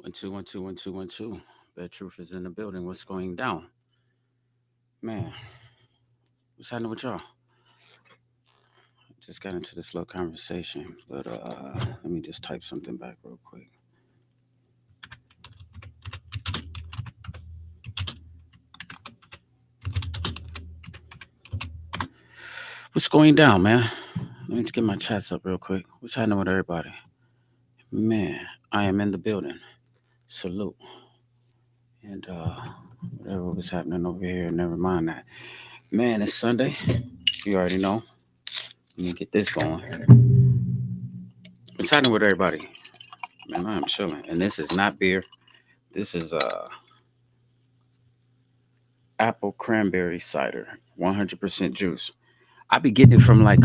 One, two, one, two, one, two, one, two. Bad Truth is in the building. What's going down? Man, what's happening with y'all? Just got into this little conversation, but let me just type something back real quick. What's going down, man? Let me just get my chats up real quick. What's happening with everybody? Man, I am in the building. Salute. And whatever was happening over here, never mind that. Man, it's Sunday. You already know. Let me get this going. What's happening with everybody? Man, I'm chilling. And this is not beer. This is apple cranberry cider, 100% juice. I be getting it from like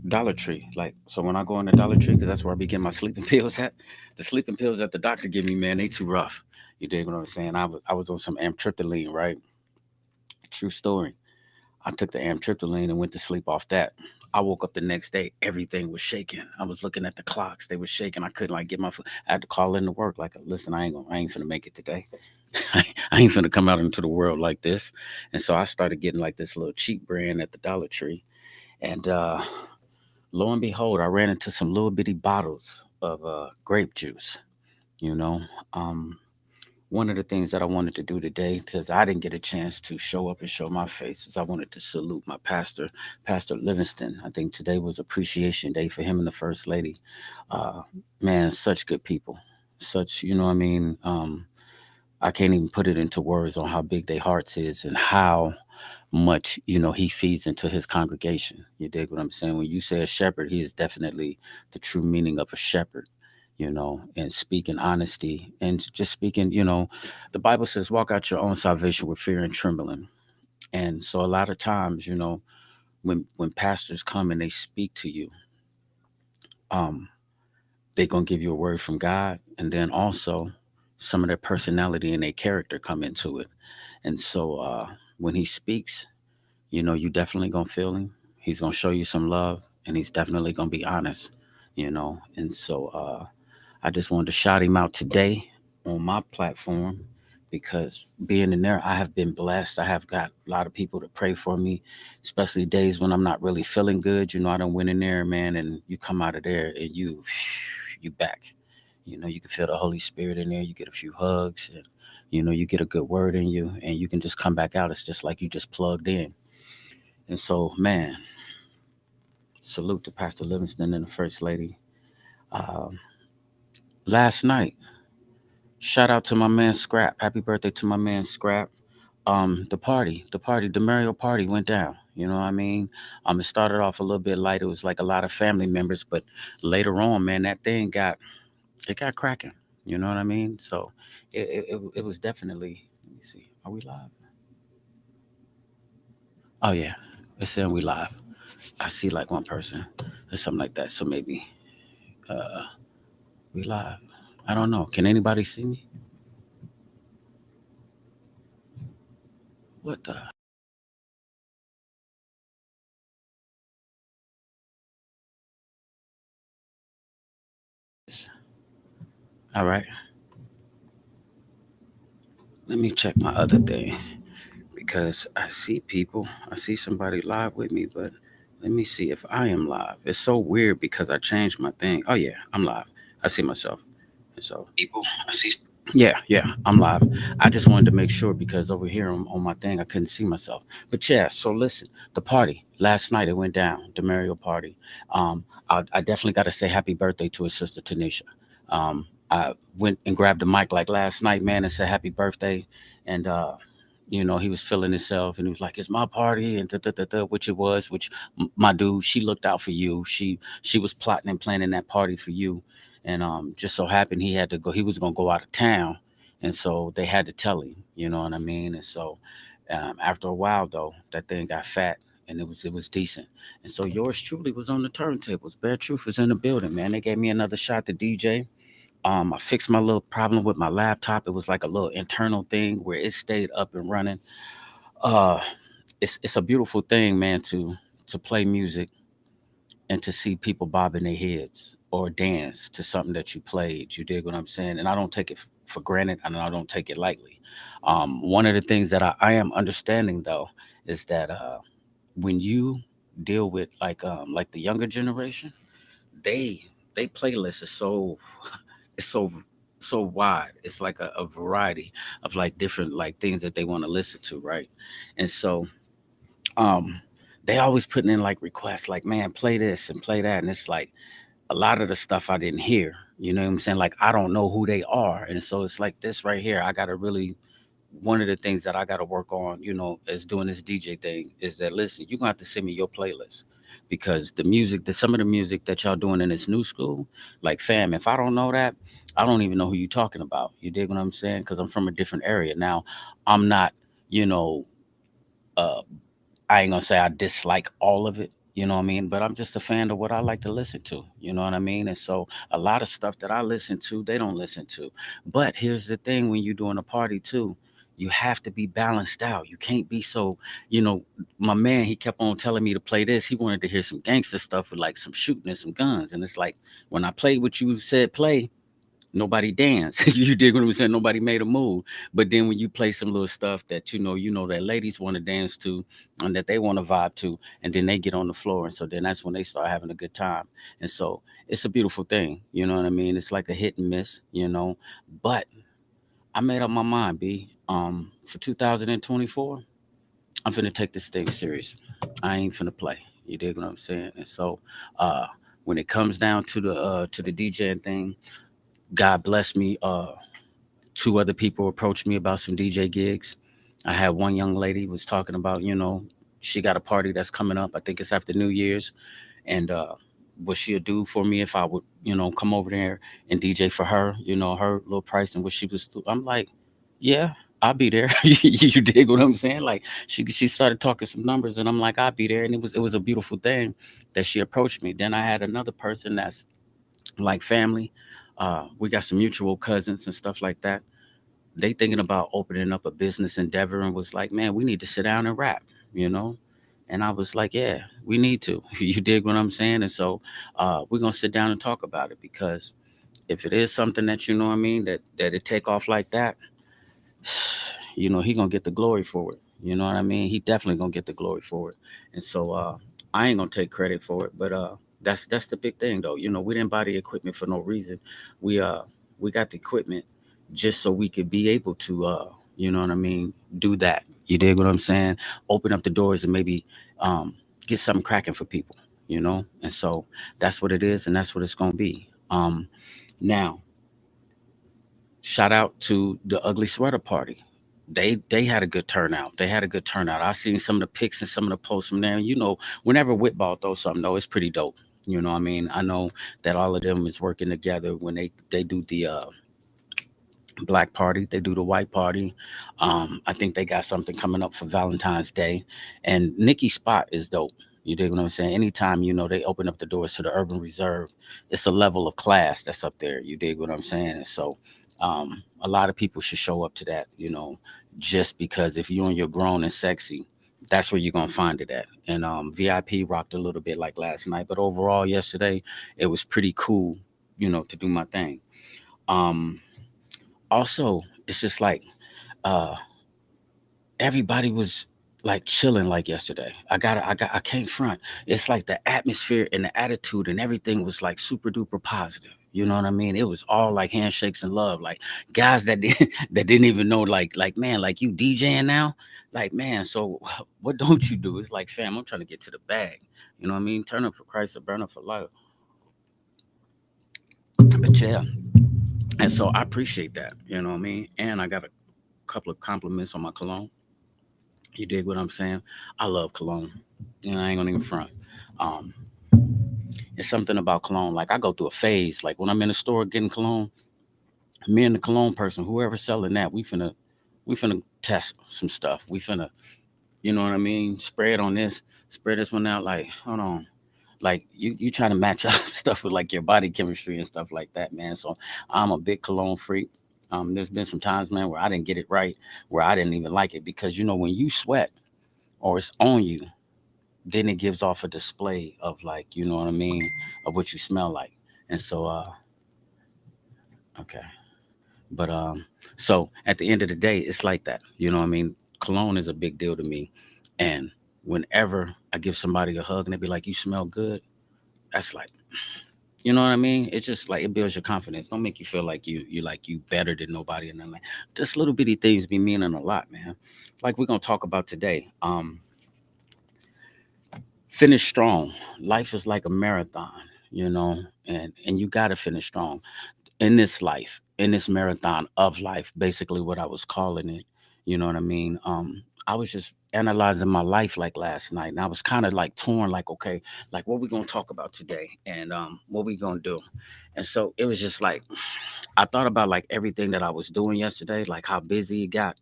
Dollar Tree. Like, so when I go in the Dollar Tree, because that's where I be getting my sleeping pills at. The sleeping pills that the doctor give me, man, they too rough. You dig what I'm saying? I was on some amtryptyline, right? True story. I took the amtryptyline and went to sleep off that. I woke up the next day, everything was shaking. I was looking at the clocks; they were shaking. I couldn't like get my. I had to call into work. Like, listen, I ain't finna make it today. I ain't finna come out into the world like this. And so I started getting like this little cheap brand at the Dollar Tree. And lo and behold, I ran into some little bitty bottles of grape juice. You know, um, one of the things that I wanted to do today, because I didn't get a chance to show up and show my face, is I wanted to salute my pastor, Pastor Livingston. I think today was Appreciation Day for him and the First Lady. Uh, man, such good people. Such, you know what I mean? I can't even put it into words on how big their hearts is and how much he feeds into his congregation. You dig what I'm saying? When you say a shepherd, he is definitely the true meaning of a shepherd. And speaking honesty and just speaking. The Bible says, "Walk out your own salvation with fear and trembling." And so, a lot of times, when pastors come and they speak to you, um, they're gonna give you a word from God, and then also some of their personality and their character come into it. And so, when he speaks, you definitely gonna feel him. He's gonna show you some love, and he's definitely gonna be honest. And so I just wanted to shout him out today on my platform because being in there, I have been blessed. I have got a lot of people to pray for me, especially days when I'm not really feeling good. I don't went in there, man, and you come out of there and you back. You can feel the Holy Spirit in there. You get a few hugs, and you get a good word in you, and you can just come back out. It's just like you just plugged in. And so, man, salute to Pastor Livingston and the First Lady. Um, Last night, shout out to my man Scrap. Happy birthday to my man Scrap. The Mario party went down. You know what I mean? It started off a little bit light. It was like a lot of family members, but later on, man, that thing got cracking. You know what I mean? So it was definitely. Let me see. Are we live? Oh yeah, it's saying we live. I see like one person or something like that. So maybe uh we live. I don't know. Can anybody see me? What the? All right. Let me check my other thing because I see people. I see somebody live with me, but let me see if I am live. It's so weird because I changed my thing. Oh yeah, I'm live. I see myself. And so people, I see. Yeah, yeah, I'm live. I just wanted to make sure because over here on my thing I couldn't see myself. But yeah, so listen, the party last night it went down, the Mario party. I definitely got to say happy birthday to his sister Tanisha. I went and grabbed the mic like last night, man, and said happy birthday, and he was feeling himself, and he was like, "It's my party," and da, da, da, da, which it was. Which my dude, she looked out for you. She was plotting and planning that party for you, and just so happened he had to go. He was gonna go out of town, and so they had to tell him. You know what I mean? And so after a while, though, that thing got fat. And it was decent, and so yours truly was on the turntables. Bear Truth was in the building, man. They gave me another shot to DJ. I fixed my little problem with my laptop. It was like a little internal thing where it stayed up and running. Uh, it's a beautiful thing, man, to play music and to see people bobbing their heads. or dance to something that you played. You dig what I'm saying? And I don't take it for granted, and I don't take it lightly. One of the things that I am understanding though is that when you deal with like the younger generation, they they playlist is so it's so wide. It's like a variety of like different like things that they want to listen to, right? And so um they always putting in like requests like, man, play this and play that, and it's like a lot of the stuff I didn't hear. You know what I'm saying? Like I don't know who they are, and so it's like this right here. I gotta really one of the things that I gotta work on, is doing this DJ thing. Is that listen, you're gonna have to send me your playlist because some of the music that y'all doing in this new school, like fam, if I don't know that, I don't even know who you talking about. You dig what I'm saying? Because I'm from a different area. Now, I'm not, you know, uh I ain't gonna say I dislike all of it, you know what I mean? But I'm just a fan of what I like to listen to, you know what I mean? And so a lot of stuff that I listen to, they don't listen to. But here's the thing when you're doing a party too, you have to be balanced out. You can't be so, you know, my man, he kept on telling me to play this. He wanted to hear some gangster stuff with like some shooting and some guns. And it's like, when I played what you said play, nobody danced. You dig what I'm saying? Nobody made a move. But then when you play some little stuff that that ladies want to dance to and that they want to vibe to, and then they get on the floor, and so then that's when they start having a good time. And so it's a beautiful thing. You know what I mean? It's like a hit and miss. But I made up my mind, B. For 2024, I'm finna take this thing serious. I ain't finna play. You dig what I'm saying? And so, uh, when it comes down to the DJing thing, God bless me. Two other people approached me about some DJ gigs. I had one young lady was talking about, she got a party that's coming up. I think it's after New Year's, and what she'll do for me if I would, come over there and DJ for her, her little price and what she was. I'm like, yeah, I'll be there. You dig what I'm saying? Like she started talking some numbers, and I'm like, I'll be there, and it was a beautiful thing that she approached me. Then I had another person that's like family. We got some mutual cousins and stuff like that. They thinking about opening up a business endeavor and was like, man, we need to sit down and rap, you know? And I was like, yeah, we need to. You dig what I'm saying? And so we're gonna sit down and talk about it because if it is something that you know what I mean, that it take off like that, he gonna get the glory for it. You know what I mean? He definitely gonna get the glory for it. And so I ain't gonna take credit for it, but that's the big thing though. We didn't buy the equipment for no reason. We uh we got the equipment just so we could be able to you know what I mean, do that. You dig what I'm saying? Open up the doors and maybe um get something cracking for people. And so that's what it is and that's what it's gonna be. Now shout out to the ugly sweater party. They had a good turnout. They had a good turnout. I seen some of the pics and some of the posts from there. And whenever Whitball throws something though, it's pretty dope. You know what I mean? I know that all of them is working together when they do the black party, they do the white party. I think they got something coming up for Valentine's Day. And Nikki Spot is dope. You dig what I'm saying? Anytime they open up the doors to the urban reserve, it's a level of class that's up there. You dig what I'm saying? And so a lot of people should show up to that, just because if you and you're grown and sexy, that's where you're gonna find it at. And VIP rocked a little bit like last night, but overall yesterday it was pretty cool, to do my thing. Um, Also, it's just like uh everybody was like chilling like yesterday. I can't front. It's like the atmosphere and the attitude and everything was like super duper positive. You know what I mean? It was all like handshakes and love. Like guys that that didn't even know like man, like you DJing now? Like man, so what don't you do? It's like fam, I'm trying to get to the bag. You know what I mean? Turn up for Christ or burn up for life. But yeah, and so I appreciate that. You know what I mean? And I got a couple of compliments on my cologne. You dig what I'm saying? I love cologne. I ain't gonna even front. Um, it's something about cologne. Like I go through a phase. Like when I'm in the store getting cologne, me and the cologne person, whoever's selling that, we finna test some stuff. We finna, you know what I mean? Spray it on this, spread this one out. Like, hold on. Like you trying to match up stuff with like your body chemistry and stuff like that, man. So I'm a big cologne freak. There's been some times, man, where I didn't get it right, where I didn't even like it because when you sweat or it's on you, then it gives off a display of like, you know what I mean, of what you smell like. And so okay. But so at the end of the day, it's like that. You know what I mean? Cologne is a big deal to me. And whenever I give somebody a hug and they be like, "You smell good," that's like, you know what I mean? It's just like it builds your confidence. Don't make you feel like you better than nobody and then like just little bitty things be meaning a lot, man. Like we're gonna talk about today. Finish strong. Life is like a marathon, you know, and you gotta finish strong in this life, in this marathon of life, basically what I was calling it. You know what I mean? I was just analyzing my life like last night, and I was kind of like torn, like, okay, like what we gonna talk about today, and what we gonna do. And so it was just like I thought about like everything that I was doing yesterday, like how busy it got,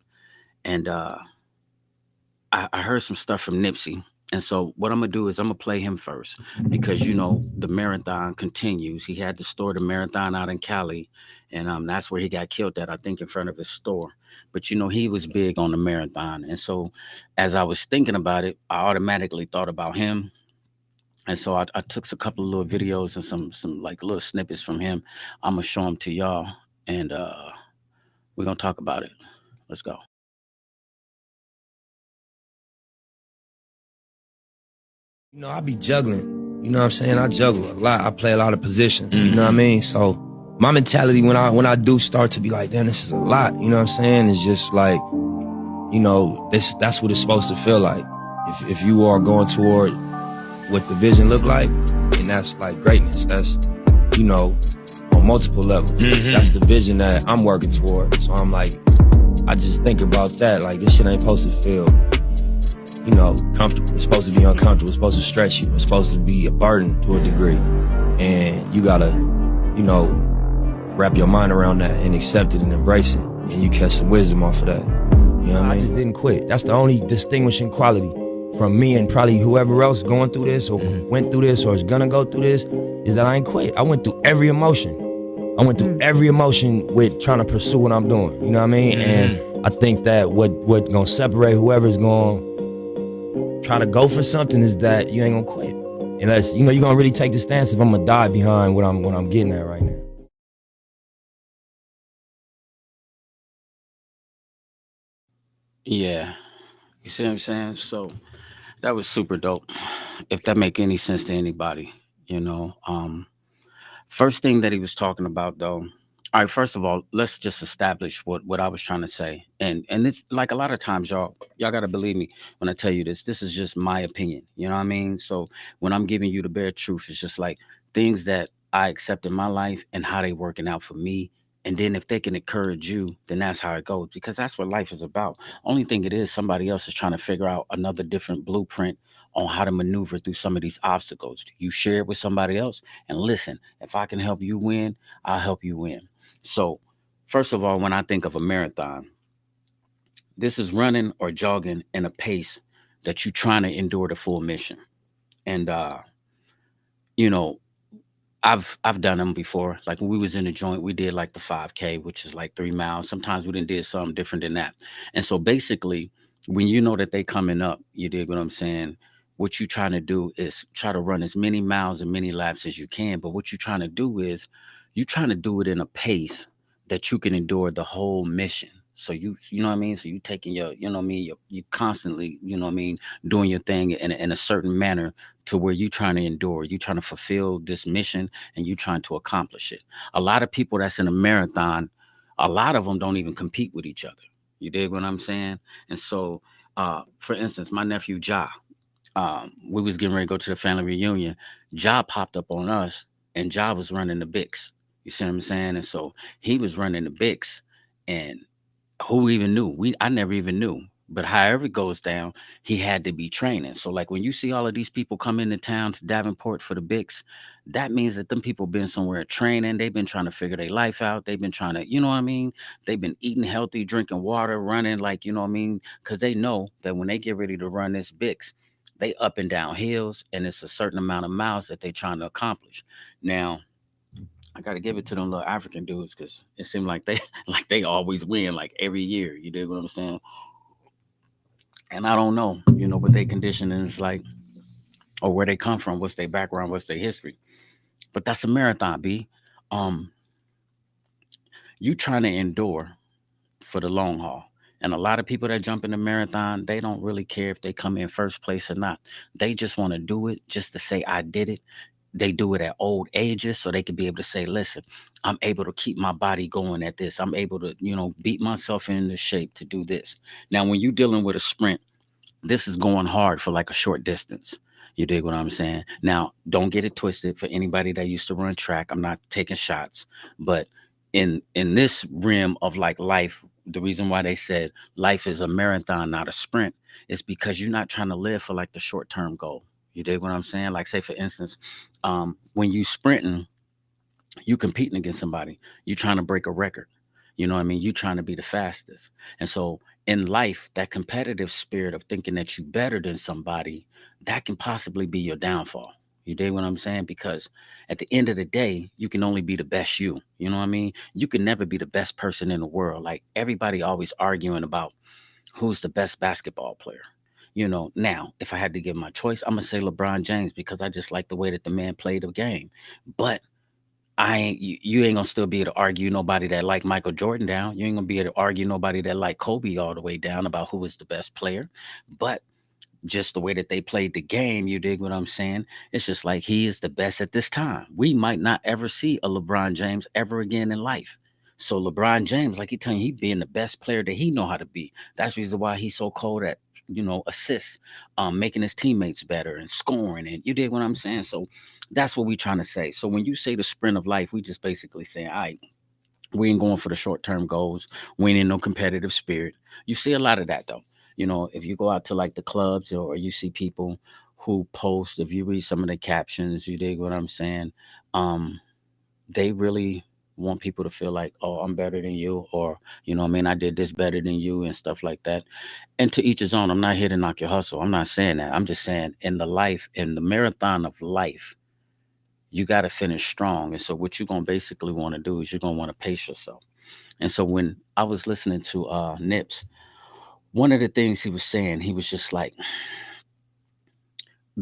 and I heard some stuff from Nipsey. And so what I'm gonna do is I'm gonna play him first because you know the marathon continues. He had to store the marathon out in Cali, and that's where he got killed at, I think, in front of his store. But you know he was big on the marathon, and so as I was thinking about it, I automatically thought about him. And so I took a couple of little videos and some like little snippets from him. I'm gonna show them to y'all, and we're gonna talk about it. Let's go. I be juggling. You know what I'm saying? I juggle a lot. I play a lot of positions. You know what I mean? So my mentality when I do start to be like, damn, this is a lot. You know what I'm saying? It's just like, that's what it's supposed to feel like. If you are going toward what the vision look like, and that's like greatness. That's, you know, on multiple levels. That's the vision that I'm working toward. So I'm like, I just think about that. Like, this shit ain't supposed to feel, comfortable. It's supposed to be uncomfortable. It's supposed to stretch you. It's supposed to be a burden to a degree. And you gotta, wrap your mind around that and accept it and embrace it. And you catch some wisdom off of that. You know what I mean? I just didn't quit. That's the only distinguishing quality from me and probably whoever else going through this or went through this or is gonna go through this, is that I ain't quit. I went through every emotion. I went through every emotion with trying to pursue what I'm doing. You know what I mean? And I think that what gonna separate whoever's gonna try to go for something is that you ain't gonna quit. Unless, you're gonna really take the stance if I'm gonna die behind what I'm getting at right now. Yeah, you see what I'm saying? So that was super dope. If that make any sense to anybody, you know. First thing that he was talking about though. All right, first of all, let's just establish what I was trying to say. And it's like a lot of times y'all gotta believe me when I tell you this. This is just my opinion. You know what I mean? So when I'm giving you the bare truth, it's just like things that I accept in my life and how they working out for me. And then if they can encourage you, then that's how it goes. Because that's what life is about. Only thing it is, somebody else is trying to figure out another different blueprint on how to maneuver through some of these obstacles. You share it with somebody else and listen, if I can help you win, I'll help you win. So, first of all, when I think of a marathon, this is running or jogging in a pace that you're trying to endure the full mission. And you know, I've done them before. Like when we was in the joint, we did like the 5K, which is like 3 miles. Sometimes we didn't did something different than that. And so basically, when you know that they coming up, you dig what I'm saying? What you trying to do is try to run as many miles and many laps as you can. But what you're trying to do is you trying to do it in a pace that you can endure the whole mission. So you know what I mean? So you taking your, you know what I mean, you constantly, you know what I mean, doing your thing in a certain manner to where you trying to endure, you trying to fulfill this mission and you trying to accomplish it. A lot of people that's in a marathon, a lot of them don't even compete with each other. You dig what I'm saying? And so, for instance, my nephew Ja, we was getting ready to go to the family reunion. Ja popped up on us, and Ja was running the Bix. You see what I'm saying? And so he was running the Bix, and who even knew? I never even knew. But however it goes down, he had to be training. So like when you see all of these people come into town to Davenport for the Bix, that means that them people been somewhere training. They've been trying to figure their life out. They've been trying to, you know what I mean? They've been eating healthy, drinking water, running, like, you know what I mean? Because they know that when they get ready to run this Bix, they up and down hills and it's a certain amount of miles that they trying to accomplish. Now, I gotta give it to them little African dudes because it seemed like they like they always win like every year. You dig what I'm saying? And I don't know, what their conditioning is like or where they come from, what's their background, what's their history. But that's a marathon, B. Um, you trying to endure for the long haul. And a lot of people that jump in the marathon, they don't really care if they come in first place or not. They just want to do it just to say, I did it. They do it at old ages so they can be able to say, listen, I'm able to keep my body going at this. I'm able to, beat myself into shape to do this. Now, when you're dealing with a sprint, this is going hard for like a short distance. You dig what I'm saying? Now, don't get it twisted. For anybody that used to run track, I'm not taking shots, but in this rim of like life, the reason why they said life is a marathon, not a sprint, is because you're not trying to live for like the short term goal. You dig what I'm saying? Like, say for instance, when you sprinting, you competing against somebody. You trying to break a record. You know what I mean? You trying to be the fastest. And so in life, that competitive spirit of thinking that you better than somebody, that can possibly be your downfall. You dig what I'm saying? Because at the end of the day, you can only be the best you. You know what I mean? You can never be the best person in the world. Like everybody always arguing about who's the best basketball player. Now, if I had to give my choice, I'm gonna say LeBron James because I just like the way that the man played the game. But you ain't gonna still be able to argue nobody that like Michael Jordan down. You ain't gonna be able to argue nobody that like Kobe all the way down about who was the best player. But just the way that they played the game, you dig what I'm saying? It's just like he is the best at this time. We might not ever see a LeBron James ever again in life. So LeBron James, like he telling you, he being the best player that he know how to be. That's the reason why he's so cold at assists, making his teammates better and scoring. And you dig what I'm saying? So that's what we trying to say. So when you say the sprint of life, we just basically saying, all right, we ain't going for the short term goals. We ain't in no competitive spirit. You see a lot of that though. If you go out to like the clubs or you see people who post, if you read some of the captions, you dig what I'm saying? Um, they really want people to feel like, oh, I'm better than you, or what I mean, I did this better than you and stuff like that. And to each his own. I'm not here to knock your hustle. I'm not saying that. I'm just saying in the marathon of life, you got to finish strong. And so what you're going to basically want to do is you're going to want to pace yourself. And so when I was listening to Nips, one of the things he was saying, he was just like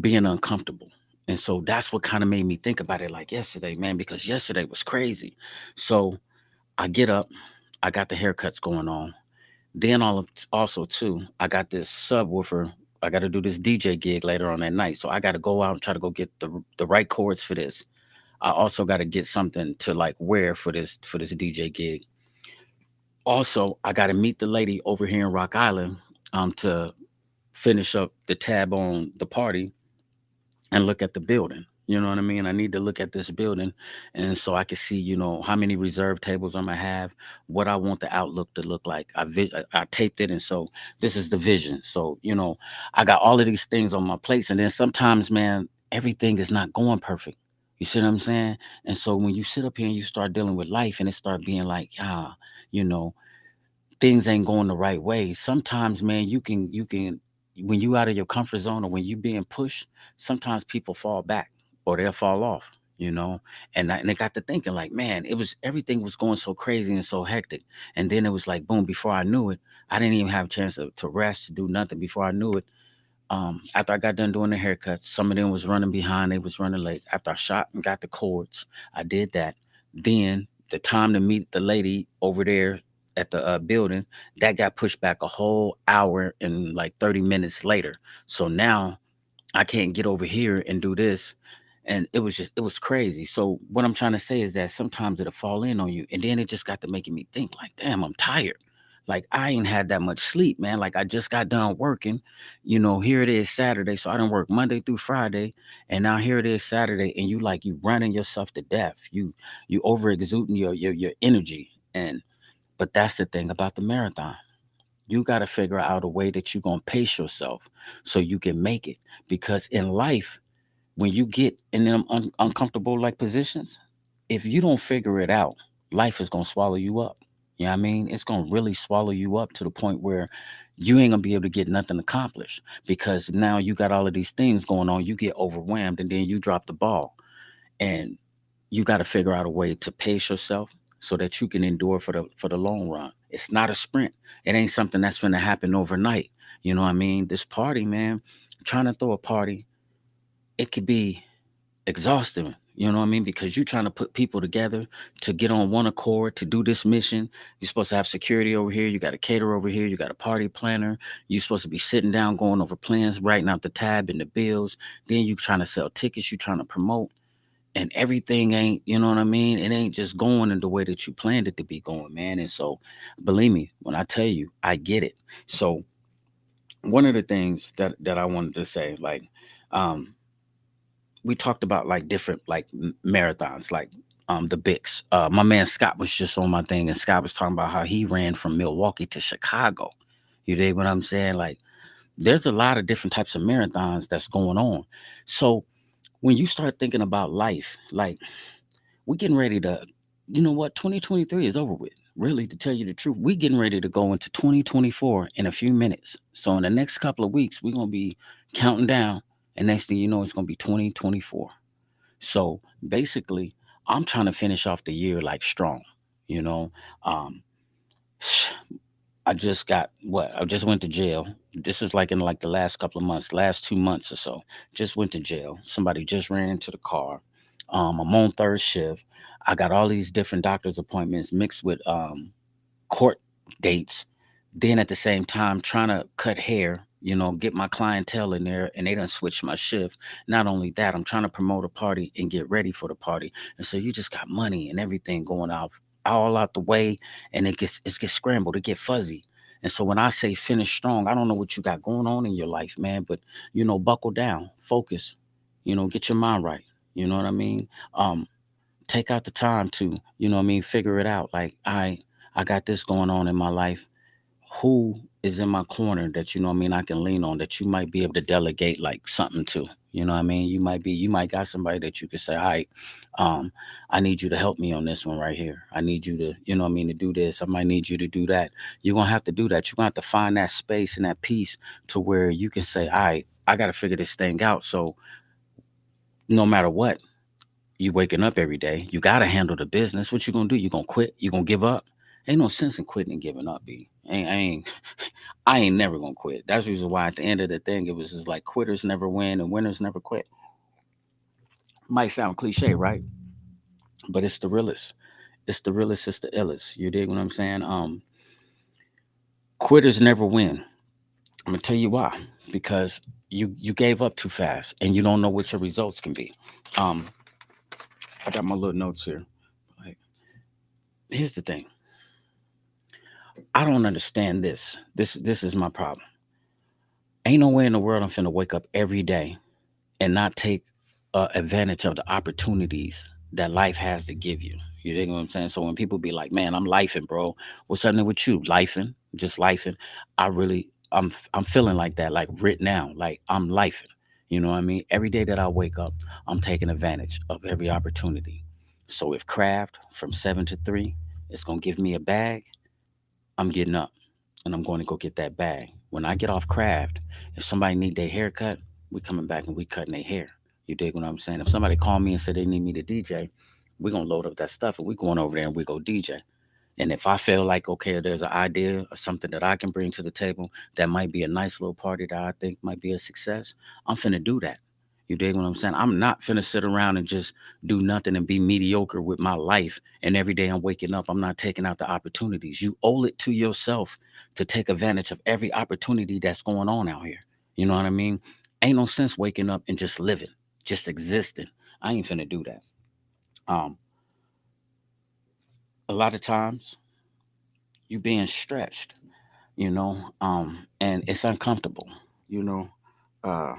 being uncomfortable. And so that's what kind of made me think about it like yesterday, man, because yesterday was crazy. So I get up, I got the haircuts going on. Then also too, I got this subwoofer. I got to do this DJ gig later on that night. So I got to go out and try to go get the right chords for this. I also got to get something to like wear for this DJ gig. Also, I got to meet the lady over here in Rock Island to finish up the tab on the party and look at the building. You know what I mean? I need to look at this building, and so I can see, how many reserve tables I'm gonna have, what I want the outlook to look like. I taped it, and so this is the vision. So I got all of these things on my plates, and then sometimes, man, everything is not going perfect. You see what I'm saying? And so when you sit up here and you start dealing with life, and it start being like, you know, things ain't going the right way. Sometimes, man, you can when you out of your comfort zone or when you being pushed, sometimes people fall back or they'll fall off, and they got to thinking like, man, everything was going so crazy and so hectic. And then it was like, boom, before I knew it, I didn't even have a chance to rest, to do nothing. Before I knew it, after I got done doing the haircuts, some of them was running behind, they was running late. After I shot and got the cords, I did that. Then the time to meet the lady over there at the building, that got pushed back a whole hour and like 30 minutes later. So now I can't get over here and do this. And it was crazy. So what I'm trying to say is that sometimes it'll fall in on you. And then it just got to making me think like, damn, I'm tired. Like I ain't had that much sleep, man. Like I just got done working. Here it is Saturday. So I done work Monday through Friday. And now here it is Saturday. And you running yourself to death. You over exuding your energy. But that's the thing about the marathon. You got to figure out a way that you're going to pace yourself so you can make it. Because in life, when you get in them uncomfortable like positions, if you don't figure it out, life is going to swallow you up. You know what I mean? It's going to really swallow you up to the point where you ain't going to be able to get nothing accomplished because now you got all of these things going on. You get overwhelmed and then you drop the ball. And you got to figure out a way to pace yourself so that you can endure for the long run. It's not a sprint. It ain't something that's going to happen overnight. You know what I mean? This party, man, trying to throw a party, it could be exhausting. You know what I mean? Because you're trying to put people together to get on one accord to do this mission. You're supposed to have security over here. You got a caterer over here. You got a party planner. You're supposed to be sitting down, going over plans, writing out the tab and the bills. Then you trying to sell tickets. You trying to promote, and everything ain't. You know what I mean? It ain't just going in the way that you planned it to be going, man. And so, believe me when I tell you, I get it. So one of the things that I wanted to say, like, um, we talked about like different like marathons, like the Bics. My man Scott was just on my thing, and Scott was talking about how he ran from Milwaukee to Chicago. You dig what I'm saying? Like, there's a lot of different types of marathons that's going on. So when you start thinking about life, like, we're getting ready to, you know what, 2023 is over with. Really, to tell you the truth, we getting ready to go into 2024 in a few minutes. So in the next couple of weeks, we're gonna be counting down, and next thing you know, it's gonna be 2024. So basically, I'm trying to finish off the year like strong. You know, um, I just got what? I just went to jail. This is like in like the last couple of months, last 2 months or so. Just went to jail. Somebody just ran into the car. I'm on third shift. I got all these different doctor's appointments mixed with court dates, then at the same time trying to cut hair, get my clientele in there, and they done switch my shift. Not only that, I'm trying to promote a party and get ready for the party. And so you just got money and everything going out all out the way, and it gets scrambled, it get fuzzy. And so when I say finish strong, I don't know what you got going on in your life, man, but buckle down, focus, get your mind right. You know what I mean? Take out the time to, what I mean, figure it out. Like, I got this going on in my life. Who is in my corner that, what I mean, I can lean on, that you might be able to delegate like something to? You know what I mean? You might got somebody that you could say, all right, um, I need you to help me on this one right here. I need you to, what I mean, to do this. I might need you to do that. You're gonna have to do that. You're gonna have to find that space and that peace to where you can say, all right, I gotta figure this thing out. So no matter what, you waking up every day, you gotta handle the business. What you gonna do? You gonna quit? You gonna give up? Ain't no sense in quitting and giving up, B. I ain't never gonna quit. That's the reason why at the end of the thing it was just like quitters never win and winners never quit. Might sound cliche, right? But it's the realest. It's the realest, it's the illest. You dig what I'm saying? Quitters never win. I'm gonna tell you why. Because you gave up too fast and you don't know what your results can be. Um, I got my little notes here. Like, here's the thing. I don't understand this. This is my problem. Ain't no way in the world I'm finna wake up every day and not take advantage of the opportunities that life has to give you. You dig what I'm saying? So when people be like, "Man, I'm lifing, bro. What's happening with you? Lifing, just lifing." I'm feeling like that, like right now, like I'm lifing. You know what I mean? Every day that I wake up, I'm taking advantage of every opportunity. So if craft from 7 to 3 is gonna give me a bag, I'm getting up and I'm going to go get that bag. When I get off craft, if somebody need their hair cut, we coming back and we cutting their hair. You dig what I'm saying? If somebody call me and say they need me to DJ, we gonna load up that stuff and we going over there and we go DJ. And if I feel like, okay, there's an idea or something that I can bring to the table that might be a nice little party that I think might be a success, I'm finna do that. You dig what I'm saying? I'm not finna sit around and just do nothing and be mediocre with my life. And every day I'm waking up, I'm not taking out the opportunities. You owe it to yourself to take advantage of every opportunity that's going on out here. You know what I mean? Ain't no sense waking up and just living, just existing. I ain't finna do that. Um, a lot of times you being stretched, and it's uncomfortable, you know. Uh,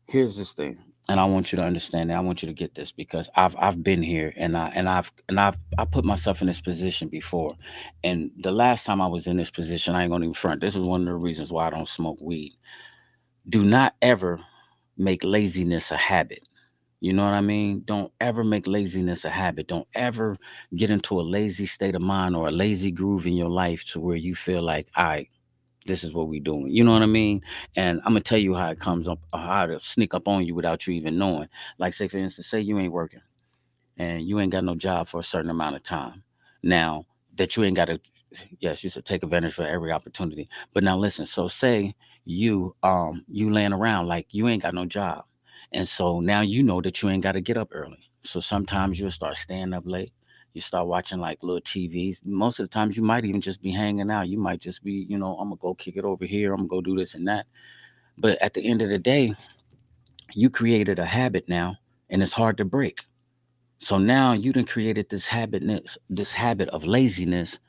here's this thing, and I want you to understand that. I want you to get this because I've been here, and I put myself in this position before. And the last time I was in this position, I ain't gonna even front. This is one of the reasons why I don't smoke weed. Do not ever make laziness a habit. You know what I mean? Don't ever make laziness a habit. Don't ever get into a lazy state of mind or a lazy groove in your life to where you feel like, I this is what we doing. You know what I mean? And I'm gonna tell you how it comes up, how to sneak up on you without you even knowing. Like, say for instance, say you ain't working and you ain't got no job for a certain amount of time. Now that you ain't got to, yes, you should take advantage for every opportunity. But now listen, so say you laying around like you ain't got no job. And so now you know that you ain't got to get up early. So sometimes you'll start staying up late. You start watching like little TVs. Most of the times you might even just be hanging out. You might just be, I'm gonna go kick it over here. I'm gonna go do this and that. But at the end of the day, you created a habit now, and it's hard to break. So now you done created this habit of laziness,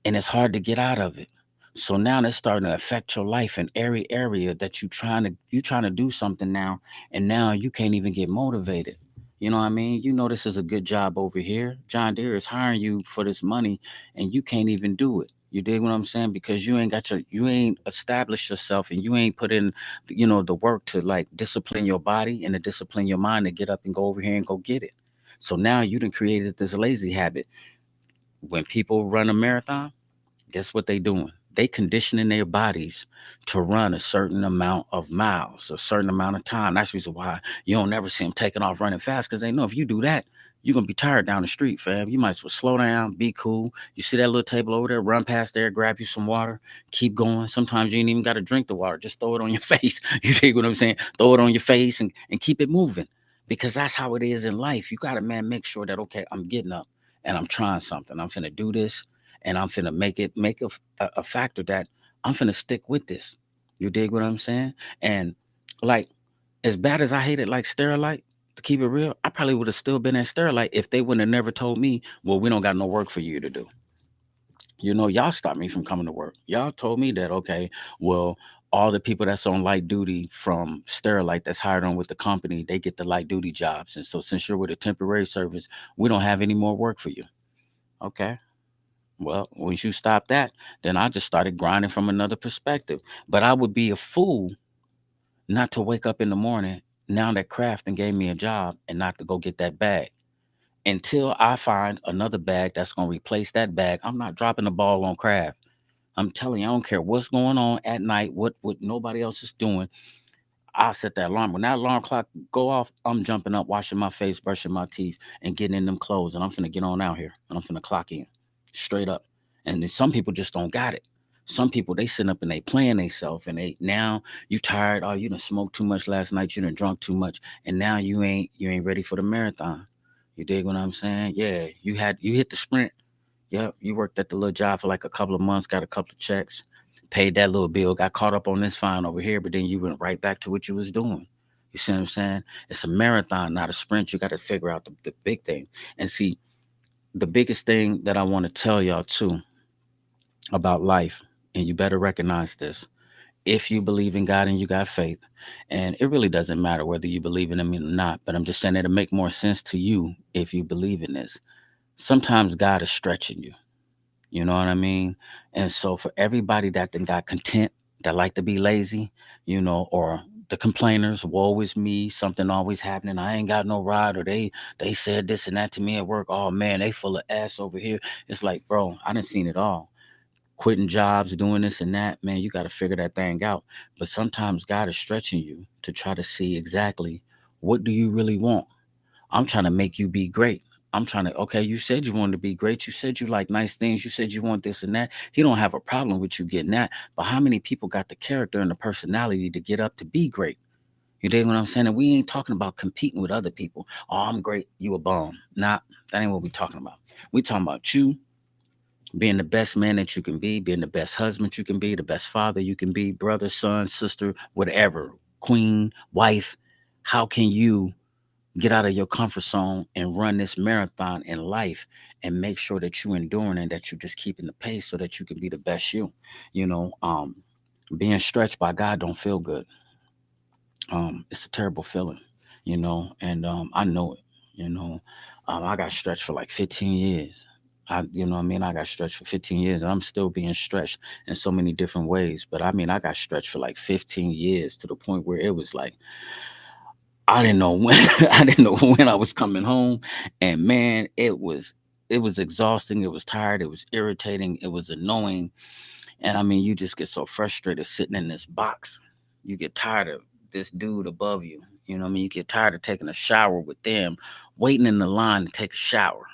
and it's hard to get out of it. So now that's starting to affect your life in every area that you trying to do something now, and now you can't even get motivated. You know what I mean? You know this is a good job over here. John Deere is hiring you for this money, and you can't even do it. You dig what I'm saying? Because you ain't established yourself, and you ain't put in, the work to like discipline your body and to discipline your mind to get up and go over here and go get it. So now you done created this lazy habit. When people run a marathon, guess what they doing? They conditioning their bodies to run a certain amount of miles, a certain amount of time. That's the reason why you don't never see them taking off running fast, because they know if you do that, you're gonna be tired down the street, fam. You might as well slow down, be cool. You see that little table over there, run past there, grab you some water, keep going. Sometimes you ain't even gotta drink the water, just throw it on your face. You dig what I'm saying? Throw it on your face and keep it moving. Because that's how it is in life. You gotta, man, make sure that okay, I'm getting up and I'm trying something. I'm finna do this, and I'm finna make a factor that I'm finna stick with this. You dig what I'm saying? And like, as bad as I hated like Sterilite, to keep it real, I probably would have still been at Sterilite if they wouldn't have never told me, well, we don't got no work for you to do. Y'all stopped me from coming to work. Y'all told me that, okay, well, all the people that's on light duty from Sterilite that's hired on with the company, they get the light duty jobs. And so since you're with a temporary service, we don't have any more work for you. Okay. Well, once you stop that, then I just started grinding from another perspective. But I would be a fool not to wake up in the morning now that Kraft and gave me a job and not to go get that bag. Until I find another bag that's going to replace that bag, I'm not dropping the ball on Kraft. I'm telling you, I don't care what's going on at night, what nobody else is doing. I'll set that alarm. When that alarm clock go off, I'm jumping up, washing my face, brushing my teeth, and getting in them clothes. And I'm finna get on out here. And I'm finna clock in. Straight up. And then some people just don't got it. Some people they sitting up and they playing themselves and they now you tired. Oh, you done smoked too much last night, you done drunk too much, and now you ain't ready for the marathon. You dig what I'm saying? Yeah, you hit the sprint. Yep, you worked at the little job for like a couple of months, got a couple of checks, paid that little bill, got caught up on this fine over here, but then you went right back to what you was doing. You see what I'm saying? It's a marathon, not a sprint. You got to figure out the big thing. And see, the biggest thing that I want to tell y'all too about life, and you better recognize this. If you believe in God and you got faith, and it really doesn't matter whether you believe in Him or not, but I'm just saying it'll make more sense to you if you believe in this. Sometimes God is stretching you. You know what I mean? And so for everybody that then got content, that like to be lazy, or the complainers, woe is me, something always happening. I ain't got no ride, or they said this and that to me at work. Oh man, they full of ass over here. It's like, bro, I done seen it all. Quitting jobs, doing this and that, man, you got to figure that thing out. But sometimes God is stretching you to try to see exactly what do you really want. I'm trying to make you be great. I'm trying to, okay, you said you wanted to be great. You said you like nice things. You said you want this and that. He don't have a problem with you getting that. But how many people got the character and the personality to get up to be great? You dig what I'm saying? And we ain't talking about competing with other people. Oh, I'm great. You a bum. Nah, that ain't what we talking about. We talking about you being the best man that you can be, being the best husband you can be, the best father you can be, brother, son, sister, whatever, queen, wife. How can you get out of your comfort zone and run this marathon in life and make sure that you're enduring and that you're just keeping the pace so that you can be the best you? You know, being stretched by God don't feel good. It's a terrible feeling, and I know it. You know, I got stretched for like 15 years. I mean, I got stretched for 15 years, and I'm still being stretched in so many different ways. But I mean, I got stretched for like 15 years to the point where it was like I didn't know when I didn't know when I was coming home, and man, it was exhausting. It was tired. It was irritating. It was annoying, and I mean, you just get so frustrated sitting in this box. You get tired of this dude above you. You know what I mean? You get tired of taking a shower with them, waiting in the line to take a shower.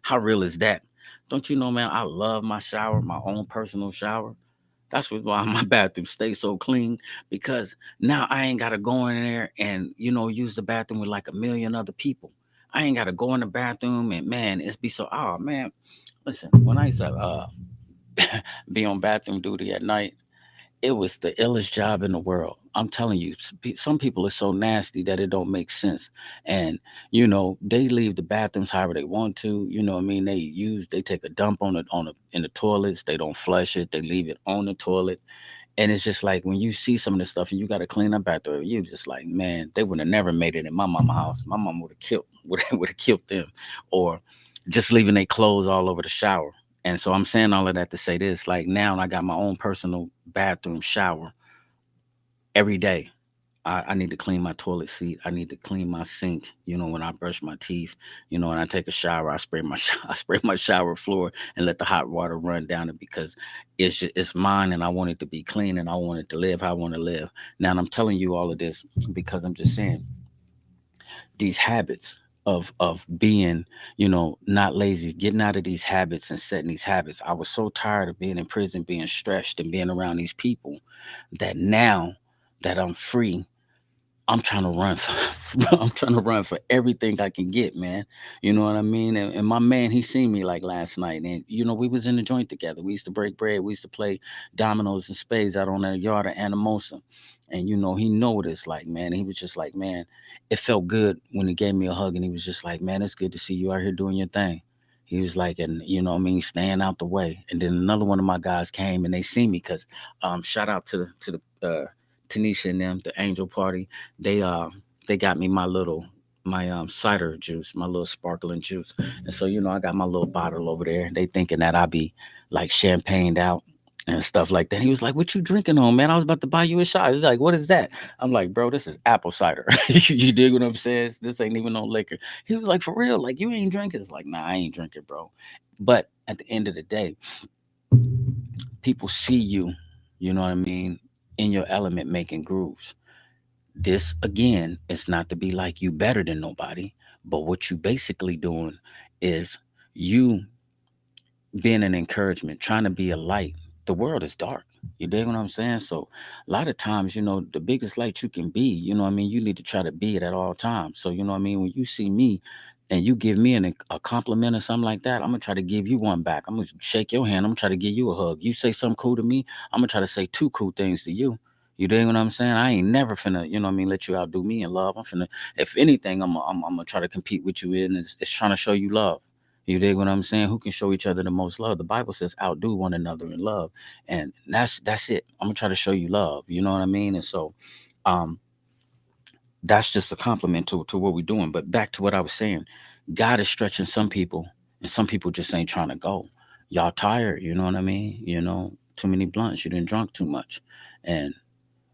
How real is that? Don't you know, man? I love my shower, my own personal shower. That's why my bathroom stays so clean, because now I ain't gotta go in there and use the bathroom with like a million other people. I ain't gotta go in the bathroom and man, it's be so. Oh man, listen, when I used to be on bathroom duty at night, it was the illest job in the world. I'm telling you, some people are so nasty that it don't make sense. And they leave the bathrooms however they want to. You know what I mean? They take a dump in the toilets. They don't flush it. They leave it on the toilet. And it's just like when you see some of this stuff and you got to clean up after it, you just like, man, they would have never made it in my mama house. My mom would have killed would have killed them, or just leaving their clothes all over the shower. And so I'm saying all of that to say this: like now, I got my own personal bathroom shower every day. I need to clean my toilet seat. I need to clean my sink. When I brush my teeth. When I take a shower, I spray my I spray my shower floor and let the hot water run down it, because it's mine and I want it to be clean and I want it to live how I want to live. Now, and I'm telling you all of this because I'm just saying these habits of being, not lazy, getting out of these habits and setting these habits. I was so tired of being in prison, being stressed, and being around these people, that now that I'm free, I'm trying to run for I'm trying to run for everything I can get, man. You know what I mean? And my man, he seen me like last night, and we was in the joint together. We used to break bread. We used to play dominoes and spades out on the yard of Anamosa. And he noticed, like, man, he was just like, man, it felt good when he gave me a hug, and he was just like, man, it's good to see you out here doing your thing. He was like, and what I mean, staying out the way. And then another one of my guys came and they seen me, because shout out to the Tanisha and them, the Angel Party. They got me my cider juice, my little sparkling juice. And so, I got my little bottle over there. They thinking that I be like champagned out and stuff like that. He was like, "What you drinking on, man? I was about to buy you a shot." He's like, "What is that?" I'm like, "Bro, this is apple cider." You dig what I'm saying? This ain't even no liquor. He was like, "For real? Like you ain't drinking?" It's like, "Nah, I ain't drinking, bro." But at the end of the day, people see you, you know what I mean, in your element making grooves. This again is not to be like you better than nobody, but what you basically doing is you being an encouragement, trying to be a light. The world is dark. You dig what I'm saying? So a lot of times, the biggest light you can be, what I mean, you need to try to be it at all times. So what I mean, when you see me and you give me a compliment or something like that, I'm gonna try to give you one back. I'm gonna shake your hand. I'm gonna try to give you a hug. You say something cool to me, I'm gonna try to say two cool things to you. You dig what I'm saying? I ain't never finna, what I mean, let you outdo me in love. I'm finna, if anything, I'm gonna try to compete with you in. It's trying to show you love. You dig what I'm saying? Who can show each other the most love? The Bible says outdo one another in love. And that's it. I'm gonna try to show you love. You know what I mean? And so um that's just a compliment to what we're doing. But back to what I was saying, God is stretching some people, and some people just ain't trying to go. Y'all tired, you know what I mean? Too many blunts, you didn't drunk too much. And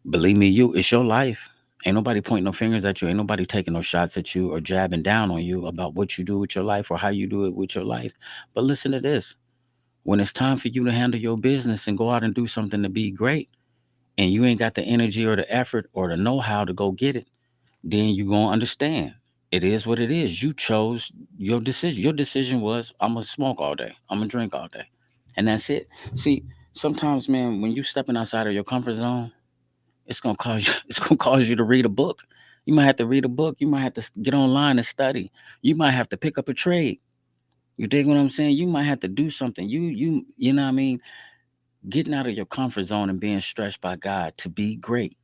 believe me, it's your life. Ain't nobody pointing no fingers at you. Ain't nobody taking no shots at you or jabbing down on you about what you do with your life or how you do it with your life. But listen to this. When it's time for you to handle your business and go out and do something to be great, and you ain't got the energy or the effort or the know-how to go get it, then you gonna understand. It is what it is. You chose your decision. Your decision was, I'm gonna smoke all day. I'm gonna drink all day. And that's it. See, sometimes, man, when you stepping outside of your comfort zone, it's gonna cause you. It's gonna cause you to read a book. You might have to read a book. You might have to get online and study. You might have to pick up a trade. You dig what I'm saying? You might have to do something. You know what I mean? Getting out of your comfort zone and being stretched by God to be great.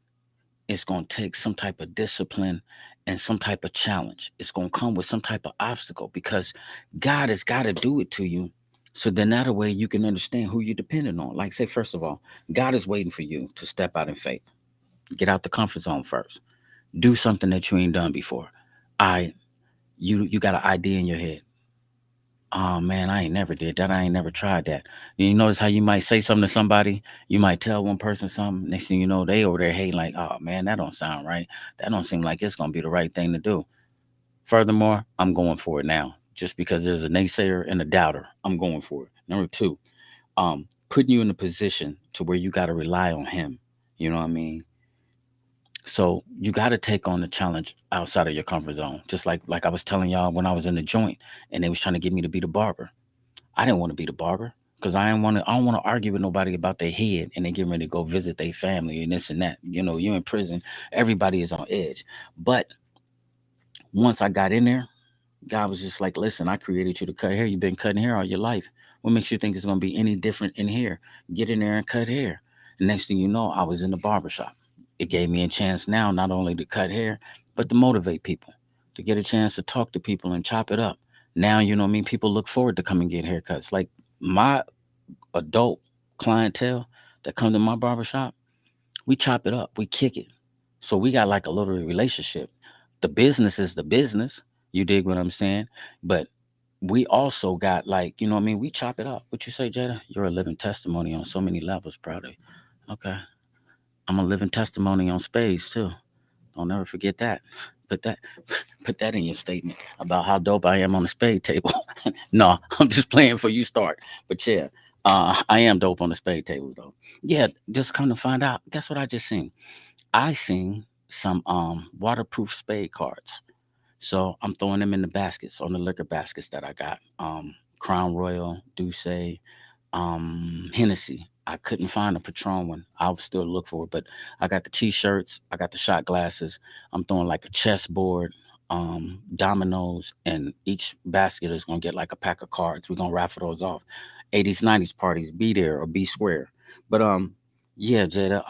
It's gonna take some type of discipline and some type of challenge. It's gonna come with some type of obstacle, because God has got to do it to you. So then that way you can understand who you're dependent on. Like say, first of all, God is waiting for you to step out in faith. Get out the comfort zone first. Do something that you ain't done before. I you got an idea in your head. Oh man, I ain't never did that. I ain't never tried that. You notice how you might say something to somebody, you might tell one person something, next thing you know, they over there hating like, oh man, that don't sound right. That don't seem like it's gonna be the right thing to do. Furthermore, I'm going for it now. Just because there's a naysayer and a doubter, I'm going for it. Number two, putting you in a position to where you gotta rely on him. You know what I mean? So you got to take on the challenge outside of your comfort zone. Just like I was telling y'all when I was in the joint and they was trying to get me to be the barber. I didn't want to be the barber Cause I don't want to argue with nobody about their head and they getting ready to go visit their family and this and that. You're in prison, everybody is on edge. But once I got in there, God was just like, listen, I created you to cut hair. You've been cutting hair all your life. What makes you think it's gonna be any different in here? Get in there and cut hair. And next thing you know, I was in the barbershop. It gave me a chance now not only to cut hair, but to motivate people, to get a chance to talk to people and chop it up. Now, you know what I mean? People look forward to coming get haircuts. Like my adult clientele that come to my barbershop, we chop it up, we kick it. So we got like a little relationship. The business is the business. You dig what I'm saying? But we also got like, you know what I mean? We chop it up. What you say, Jada? You're a living testimony on so many levels, proud of you. Okay. I'm a living testimony on spades too. Don't never forget that. Put that put that in your statement about how dope I am on the spade table. No, I'm just playing for you start. But yeah, I am dope on the spade tables though. Yeah, just come to find out. Guess what I just seen? I seen some waterproof spade cards. So I'm throwing them in the baskets, on the liquor baskets that I got. Crown Royal, Douce, Hennessy. I couldn't find a Patron one. I'll still look for it, but I got the t-shirts, I got the shot glasses. I'm throwing like a chessboard, dominoes, and each basket is gonna get like a pack of cards. We're gonna raffle those off. 80s, 90s parties, be there or be square. But yeah, Jada,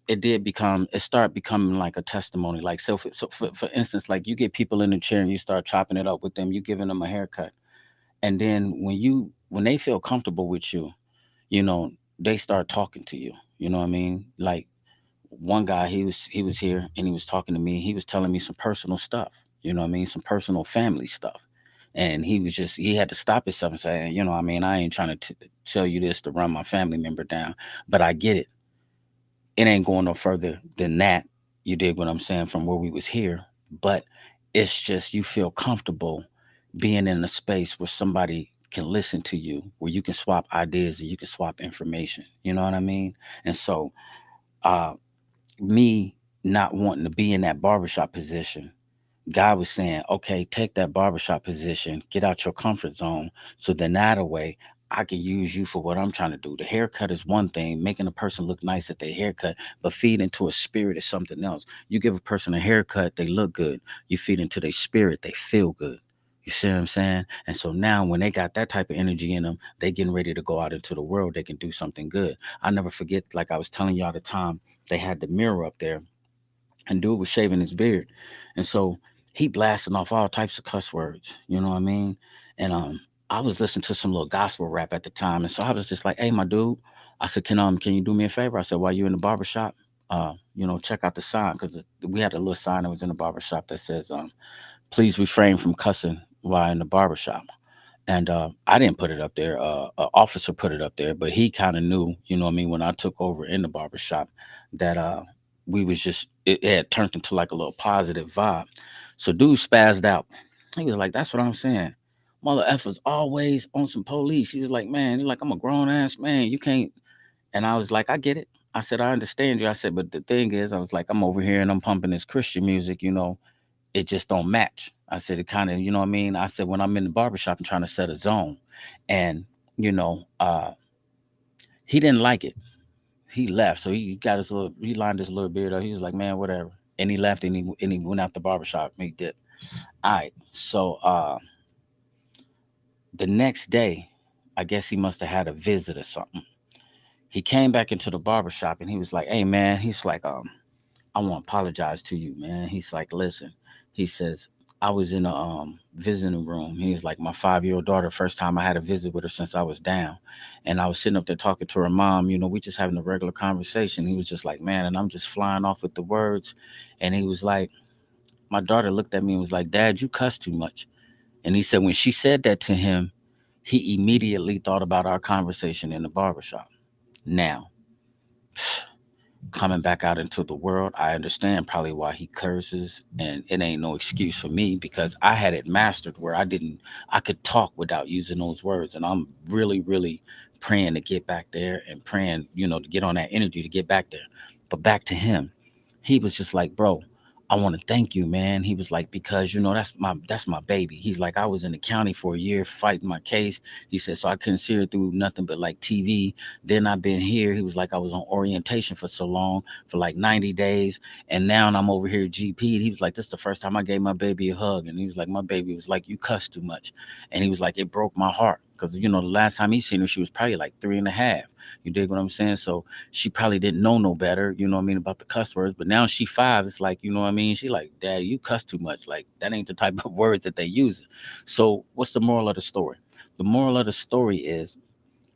it started becoming like a testimony. Like for instance, like you get people in the chair and you start chopping it up with them, you giving them a haircut. And then when they feel comfortable with you, you know, they start talking to you. You know what I mean? Like one guy, he was here and he was talking to me. He was telling me some personal stuff. You know what I mean? Some personal family stuff. And he had to stop himself and say, you know, what I mean, I ain't trying to tell you this to run my family member down, but I get it. It ain't going no further than that. You dig what I'm saying from where we was here, but it's just you feel comfortable being in a space where somebody can listen to you, where you can swap ideas and you can swap information. You know what I mean? And so, uh, me not wanting to be in that barbershop position, God was saying, okay, take that barbershop position, get out your comfort zone. So then that way I can use you for what I'm trying to do. The haircut is one thing, making a person look nice at their haircut, but feed into a spirit is something else. You give a person a haircut, they look good. You feed into their spirit, they feel good. You see what I'm saying? And so now when they got that type of energy in them, they getting ready to go out into the world. They can do something good. I never forget, like I was telling y'all the time they had the mirror up there and dude was shaving his beard. And so he blasting off all types of cuss words, you know what I mean? And I was listening to some little gospel rap at the time. And so I was just like, hey, my dude, I said, can you do me a favor? I said, while you in the barber shop, check out the sign because we had a little sign that was in the barber shop that says, please refrain from cussing while in the barber shop. And I didn't put it up there. An officer put it up there, but he kind of knew, you know what I mean, when I took over in the barbershop that we was just it had turned into like a little positive vibe. So dude spazzed out. He was like, "That's what I'm saying. Mother efforts always on some police." He was like, "Man, you're like I'm a grown ass man. You can't." And I was like, "I get it." I said, "I understand you." I said, "But the thing is, I was like, I'm over here and I'm pumping this Christian music, it just don't match." I said, it kind of, you know what I mean? I said, when I'm in the barbershop, I'm trying to set a zone. And, he didn't like it. He left. So he lined his little beard up. He was like, man, whatever. And he left and he went out the barbershop and he did. All right. So the next day, I guess he must have had a visit or something. He came back into the barbershop and he was like, hey man, he's like, I want to apologize to you, man. He's like, listen, he says, I was in a visiting room. He's like, my 5-year-old daughter, first time I had a visit with her since I was down. And I was sitting up there talking to her mom, we just having a regular conversation. He was just like, man, and I'm just flying off with the words. And he was like, my daughter looked at me and was like, Dad, you cuss too much. And he said, when she said that to him, he immediately thought about our conversation in the barbershop. Now, coming back out into the world, I understand probably why he curses, and it ain't no excuse for me because I had it mastered where I could talk without using those words, and I'm really, really praying to get back there and praying, to get on that energy to get back there. But back to him, he was just like, bro, I want to thank you, man. He was like, because that's my baby. He's like, I was in the county for a year fighting my case. He said, so I couldn't see her through nothing but like TV. Then I've been here. He was like, I was on orientation for so long, for like 90 days. And now I'm over here at GP. He was like, this is the first time I gave my baby a hug. And he was like, my baby was like, you cuss too much. And he was like, it broke my heart. Because, the last time he seen her, she was probably like 3.5. You dig what I'm saying? So she probably didn't know no better, you know what I mean, about the cuss words. But now she 5, it's like, you know what I mean? She like, Dad, you cuss too much. Like, that ain't the type of words that they use. So what's the moral of the story? The moral of the story is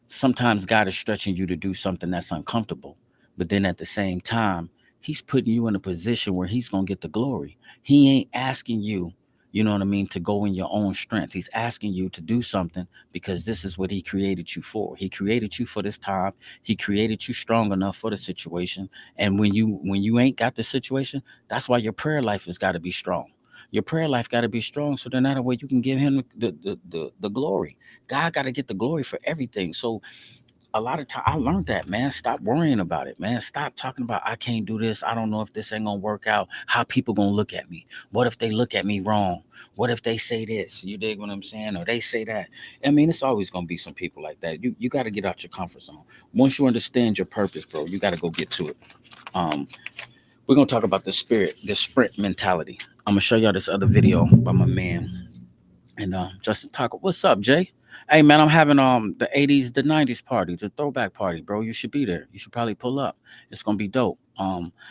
sometimes God is stretching you to do something that's uncomfortable, but then at the same time, He's putting you in a position where He's going to get the glory. He ain't asking you, you know what I mean, to go in your own strength. He's asking you to do something because this is what He created you for. He created you for this time. He created you strong enough for the situation. And when you ain't got the situation, that's why your prayer life has got to be strong. Your prayer life got to be strong so then that way you can give Him the glory. God got to get the glory for everything. So a lot of time I learned that, man. Stop worrying about it, man. Stop talking about I can't do this. I don't know if this ain't gonna work out. How people gonna look at me? What if they look at me wrong? What if they say this? You dig what I'm saying? Or they say that. I mean, it's always gonna be some people like that. You got to get out your comfort zone. Once you understand your purpose, bro, you got to go get to it. Um, we're gonna talk about the spirit, the sprint mentality. I'm gonna show y'all this other video by my man and Justin Tucker. What's up, Jay? Hey man, I'm having the 80s, the 90s party, the throwback party, bro. You should be there. You should probably pull up. It's gonna be dope.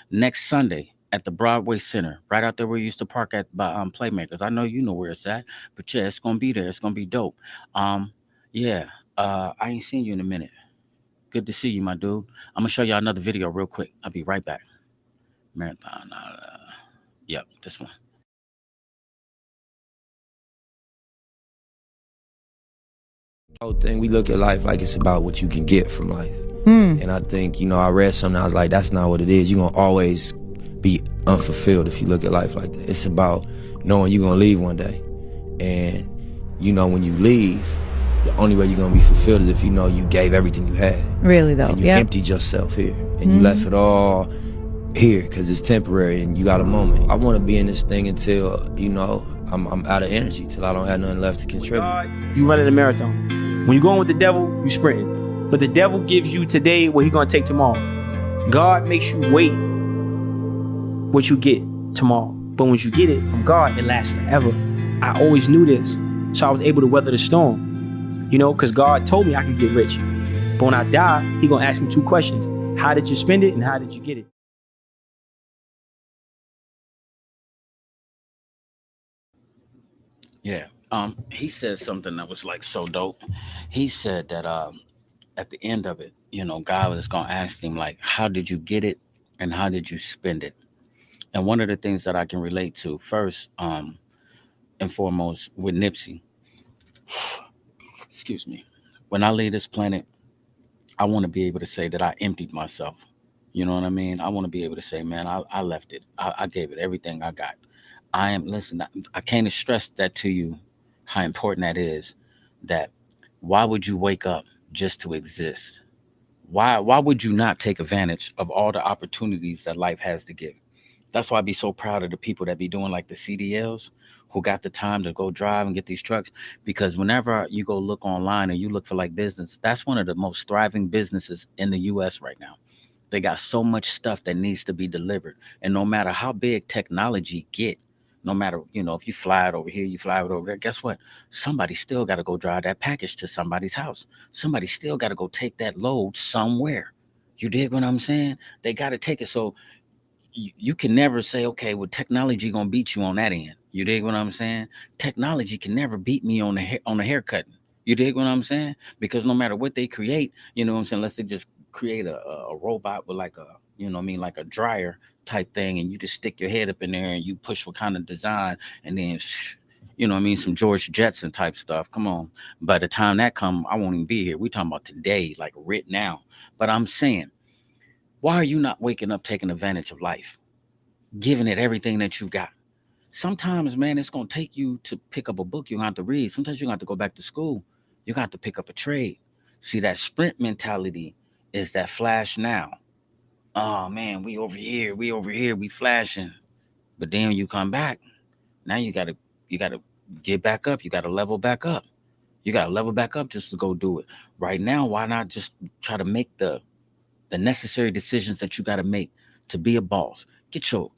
Next Sunday at the Broadway Center, right out there where you used to park at by Playmakers. I know you know where it's at, but yeah, it's gonna be there. It's gonna be dope. Um, yeah. I ain't seen you in a minute. Good to see you, my dude. I'm gonna show y'all another video real quick. I'll be right back. Marathon. Yep, this one. Whole thing, we look at life like it's about what you can get from life. Hmm. And I think, I read something, I was like, that's not what it is. You're gonna always be unfulfilled if you look at life like that. It's about knowing you're gonna leave one day. And when you leave, the only way you're gonna be fulfilled is if you know you gave everything you had. Really though, And you yeah. emptied yourself here. And you left it all here because it's temporary and you got a moment. I wanna be in this thing until, I'm out of energy, till I don't have nothing left to contribute. You running a marathon. When you're going with the devil, you sprinting. But the devil gives you today what he gonna take tomorrow. God makes you wait what you get tomorrow. But once you get it from God, it lasts forever. I always knew this, so I was able to weather the storm. Because God told me I could get rich. But when I die, he gonna ask me 2 questions. How did you spend it and how did you get it? Yeah. He said something that was like so dope. He said that at the end of it, God was gonna ask him like, how did you get it and how did you spend it? And one of the things that I can relate to first, and foremost with Nipsey, excuse me, when I leave this planet, I want to be able to say that I emptied myself. You know what I mean? I want to be able to say, man, I left it. I gave it everything I got. Listen, I can't stress that to you, how important that is. That why would you wake up just to exist? Why would you not take advantage of all the opportunities that life has to give? That's why I be so proud of the people that be doing like the CDLs, who got the time to go drive and get these trucks. Because whenever you go look online and you look for like business, that's one of the most thriving businesses in the US right now. They got so much stuff that needs to be delivered. And no matter how big technology get, no matter, if you fly it over here, you fly it over there, guess what? Somebody still got to go drive that package to somebody's house. Somebody still got to go take that load somewhere. You dig what I'm saying? They got to take it. So you can never say, okay, well, technology gonna beat you on that end. You dig what I'm saying? Technology can never beat me on the haircutting. You dig what I'm saying? Because no matter what they create, you know what I'm saying. Unless they just create a robot with like a, like a dryer type thing, and you just stick your head up in there and you push what kind of design, and then, some George Jetson type stuff. Come on, by the time that come, I won't even be here. We talking about today, like right now. But I'm saying, why are you not waking up, taking advantage of life, giving it everything that you got? Sometimes, man, it's gonna take you to pick up a book you're gonna have to read. Sometimes you're gonna have to go back to school. You got to pick up a trade. See, that sprint mentality is that flash now. Oh man, we over here, we flashing. But then you come back, now you gotta get back up. You gotta level back up. You gotta level back up just to go do it. Right now, why not just try to make the necessary decisions that you gotta make to be a boss? Get your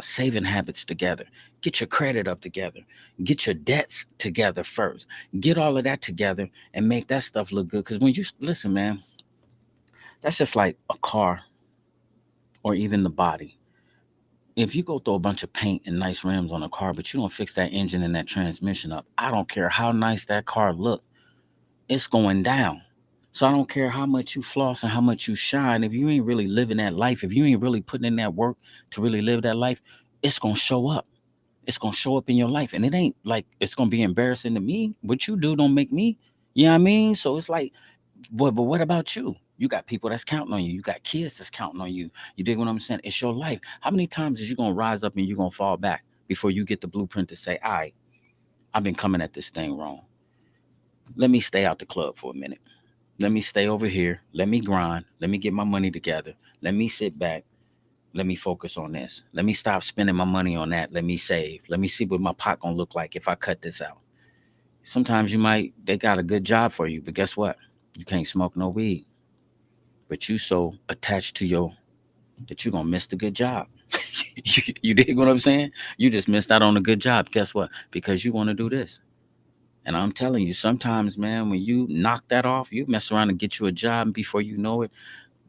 saving habits together. Get your credit up together. Get your debts together first. Get all of that together and make that stuff look good. Because when you listen, man, that's just like a car or even the body. If you go throw a bunch of paint and nice rims on a car, but you don't fix that engine and that transmission up, I don't care how nice that car look, it's going down. So I don't care how much you floss and how much you shine. If you ain't really living that life, if you ain't really putting in that work to really live that life, it's gonna show up. It's gonna show up in your life, and it ain't like it's gonna be embarrassing to me. What you do don't make me. You know what I mean? So it's like, but what about you? You got people that's counting on you. You got kids that's counting on you. You dig what I'm saying? It's your life. How many times is you gonna rise up and you gonna fall back before you get the blueprint to say, "All right, I've been coming at this thing wrong. Let me stay out the club for a minute. Let me stay over here. Let me grind. Let me get my money together. Let me sit back. Let me focus on this. Let me stop spending my money on that. Let me save. Let me see what my pot gonna look like if I cut this out." Sometimes they got a good job for you, but guess what? You can't smoke no weed. But you so attached to your that you're gonna miss the good job. You dig what I'm saying? You just missed out on a good job. Guess what? Because you want to do this. And I'm telling you, sometimes, man, when you knock that off, you mess around and get you a job, and before you know it,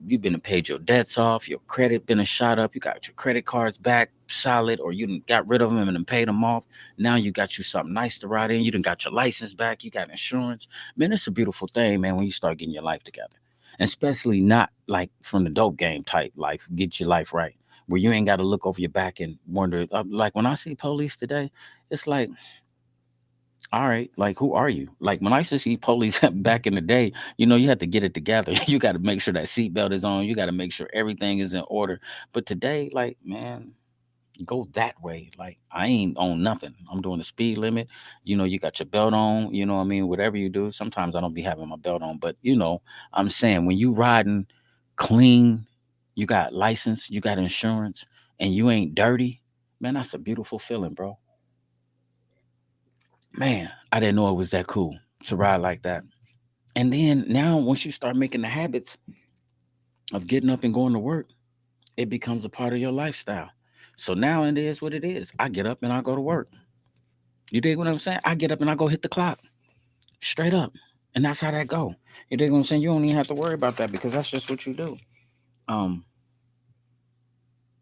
you've been paid your debts off, your credit been a shot up, you got your credit cards back solid, or you done got rid of them and then paid them off. Now you got you something nice to ride in. You done got your license back, you got insurance. Man, it's a beautiful thing, man, when you start getting your life together. And especially not like from the dope game type life, get your life right. Where you ain't got to look over your back and wonder. Like when I see police today, it's like, all right, like who are you? Like when I used to see police back in the day, you had to get it together. You got to make sure that seatbelt is on. You got to make sure everything is in order. But today, like man, go that way. Like I ain't on nothing. I'm doing the speed limit. You got your belt on. You know what I mean? Whatever you do. Sometimes I don't be having my belt on, but I'm saying when you riding clean, you got license, you got insurance, and you ain't dirty, man, that's a beautiful feeling, bro. Man, I didn't know it was that cool to ride like that. And then now, once you start making the habits of getting up and going to work, it becomes a part of your lifestyle. So now it is what it is. I get up and I go to work. You dig what I'm saying? I get up and I go hit the clock straight up. And that's how that go. You dig what I'm saying? You don't even have to worry about that because that's just what you do. Um,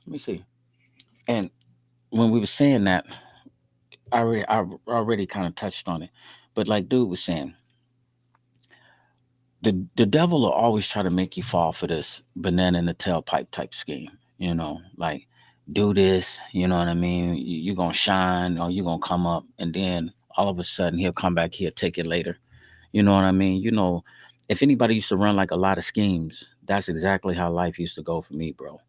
Let me see. And when we were saying that, I already kind of touched on it. But like dude was saying, the devil will always try to make you fall for this banana in the tailpipe type scheme. Like do this. You know what I mean? You're gonna shine or you're gonna come up, and then all of a sudden he'll come back. He'll take it later. You know what I mean? If anybody used to run like a lot of schemes, that's exactly how life used to go for me, bro.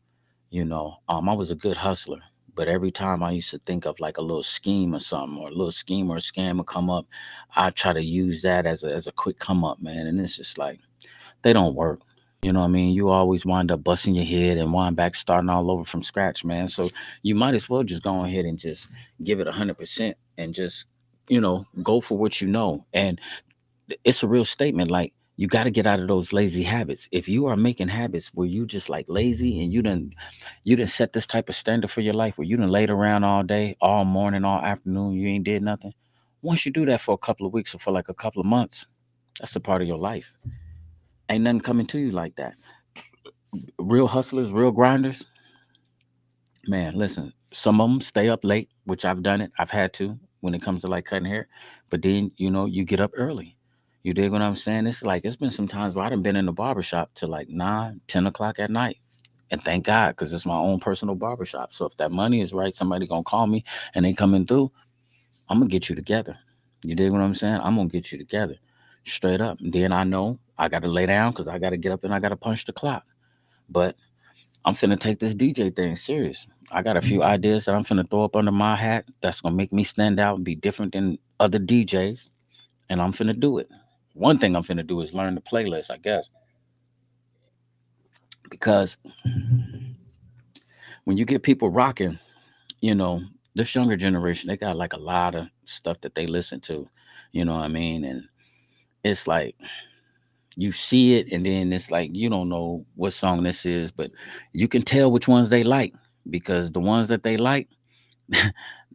I was a good hustler, but every time I used to think of like a little scheme or something, or a little scheme or a scam would come up, I try to use that as a quick come up, man. And it's just like they don't work. You know what I mean? You always wind up busting your head and wind back starting all over from scratch, man. So you might as well just go ahead and just give it 100% and just go for what you know. And it's a real statement. Like you got to get out of those lazy habits. If you are making habits where you just like lazy and you didn't set this type of standard for your life where you didn't laid around all day, all morning, all afternoon, you ain't did nothing. Once you do that for a couple of weeks or for like a couple of months, that's a part of your life. Ain't nothing coming to you like that. Real hustlers, real grinders, man, listen, some of them stay up late, which I've done it. I've had to when it comes to like cutting hair. But then, you get up early. You dig what I'm saying? It's like it's been some times where I done been in the barbershop till like 9, 10 o'clock at night. And thank God, because it's my own personal barbershop. So if that money is right, somebody gonna call me and they coming through, I'm gonna get you together. You dig what I'm saying? I'm gonna get you together. Straight up. Then I know I gotta lay down because I gotta get up and I gotta punch the clock. But I'm finna take this DJ thing serious. I got a few ideas that I'm finna throw up under my hat that's gonna make me stand out and be different than other DJs, and I'm finna do it. One thing I'm finna do is learn the playlist, I guess, because when you get people rocking, you know, this younger generation, they got like a lot of stuff that they listen to, you know what I mean? And it's like you see it and then it's like you don't know what song this is, but you can tell which ones they like because the ones that they like,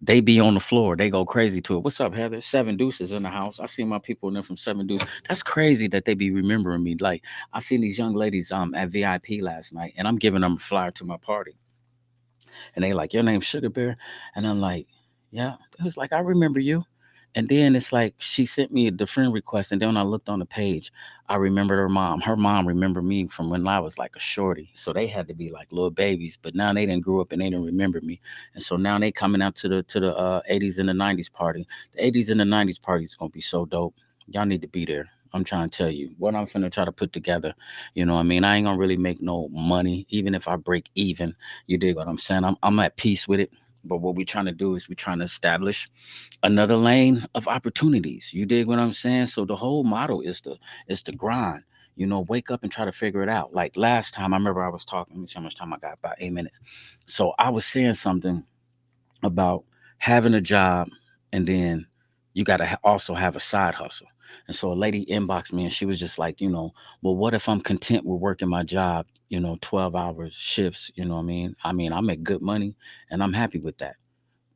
they be on the floor. They go crazy to it. What's up, Heather? Seven Deuces in the house. I see my people in there from Seven Deuces. That's crazy that they be remembering me. Like I seen these young ladies at VIP last night, and I'm giving them a flyer to my party, and they like, your name's Sugar Bear, and I'm like, yeah. It was like I remember you, and then it's like she sent me the friend request, and then when I looked on the page, I remembered her mom. Her mom remembered me from when I was like a shorty, so they had to be like little babies. But now they didn't grow up and they didn't remember me, and so now they coming out to the 80s and the 90s party. The 80s and the 90s party is gonna be so dope. Y'all need to be there. I'm trying to tell you what I'm finna try to put together. You know what I mean? I ain't gonna really make no money, even if I break even. You dig what I'm saying? I'm at peace with it. But what we're trying to do is we're trying to establish another lane of opportunities. You dig what I'm saying? So the whole motto is to grind. You know, wake up and try to figure it out. Like last time, I remember I was talking. Let me see how much time I got. About 8 minutes. So I was saying something about having a job and then you got to also have a side hustle. And so a lady inboxed me and she was just like, well, what if I'm content with working my job, 12 hours shifts, you know what I mean? I mean, I make good money and I'm happy with that.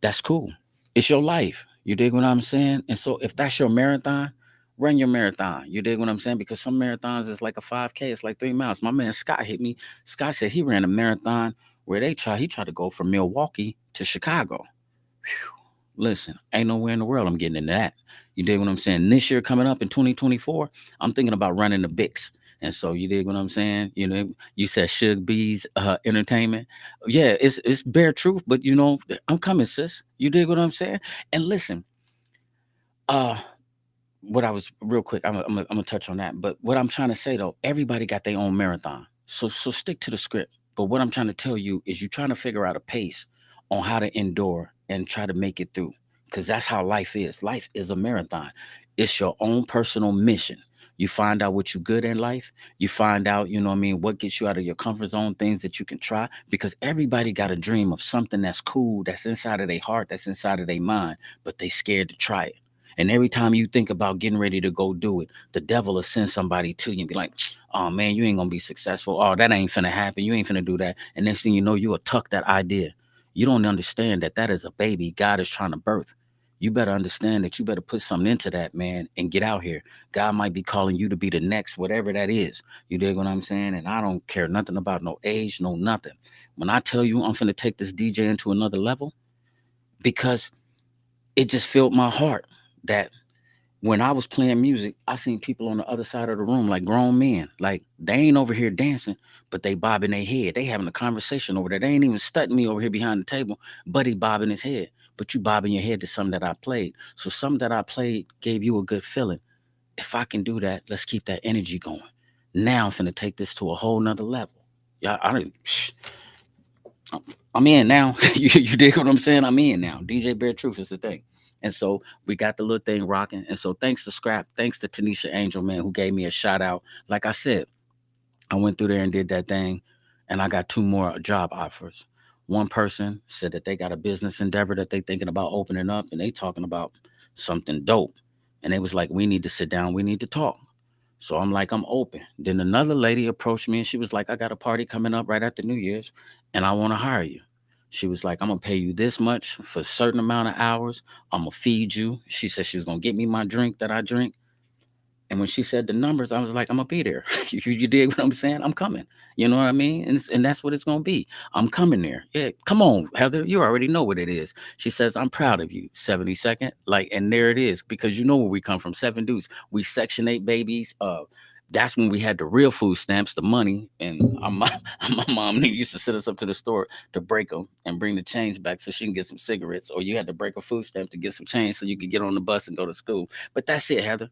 That's cool. It's your life. You dig what I'm saying? And so if that's your marathon, run your marathon. You dig what I'm saying? Because some marathons is like a 5K, it's like 3 miles. My man Scott hit me. Scott said he ran a marathon where he tried to go from Milwaukee to Chicago. Listen, ain't nowhere in the world I'm getting into that. You dig what I'm saying? This year coming up in 2024, I'm thinking about running the Bix. And so you dig what I'm saying? You said Suge B's entertainment. Yeah, it's bare truth, but I'm coming, sis. You dig what I'm saying? And listen, uh, what I was real quick, I'm gonna touch on that. But what I'm trying to say though, everybody got their own marathon. So stick to the script. But what I'm trying to tell you is you're trying to figure out a pace on how to endure and try to make it through. Because that's how life is. Life is a marathon. It's your own personal mission. You find out what you're good in life. You find out, you know what I mean, what gets you out of your comfort zone, things that you can try. Because everybody got a dream of something that's cool, that's inside of their heart, that's inside of their mind, but they scared to try it. And every time you think about getting ready to go do it, the devil will send somebody to you and be like, oh man, you ain't gonna be successful. Oh, that ain't finna happen. You ain't finna do that. And next thing you know, you will tuck that idea. You don't understand that that is a baby God is trying to birth. You better understand that you better put something into that, man, and get out here. God might be calling you to be the next, whatever that is. You dig what I'm saying? And I don't care nothing about no age, no nothing. When I tell you I'm finna take this DJ into another level, because it just filled my heart that when I was playing music, I seen people on the other side of the room, like grown men, like they ain't over here dancing, but they bobbing their head. They having a conversation over there. They ain't even studying me over here behind the table, but he bobbing his head. But you bobbing your head to something that I played. So something that I played gave you a good feeling. If I can do that, let's keep that energy going. Now I'm finna take this to a whole nother level. Yeah, I didn't. I'm in now. You dig what I'm saying? I'm in now. DJ Bear Truth is the thing. And so we got the little thing rocking. And so thanks to Scrap, thanks to Tanisha Angel, man, who gave me a shout out. Like I said, I went through there and did that thing, and I got two more job offers. One person said that they got a business endeavor that they thinking about opening up, and they talking about something dope. And they was like, we need to sit down, we need to talk. So I'm like, I'm open. Then another lady approached me and she was like, I got a party coming up right after New Year's and I want to hire you. She was like, I'm gonna pay you this much for a certain amount of hours. I'm gonna feed you. She said she's gonna get me my drink that I drink. And when she said the numbers, I was like, I'm gonna be there. You dig what I'm saying? I'm coming. You know what I mean? And that's what it's gonna be. I'm coming there. Yeah, come on, Heather. You already know what it is. She says, I'm proud of you. 72nd. Like, and there it is. Because you know where we come from. Seven dudes. We Section 8 babies. That's when we had the real food stamps, the money, and my mom used to send us up to the store to break them and bring the change back so she can get some cigarettes, or you had to break a food stamp to get some change so you could get on the bus and go to school. But that's it, Heather,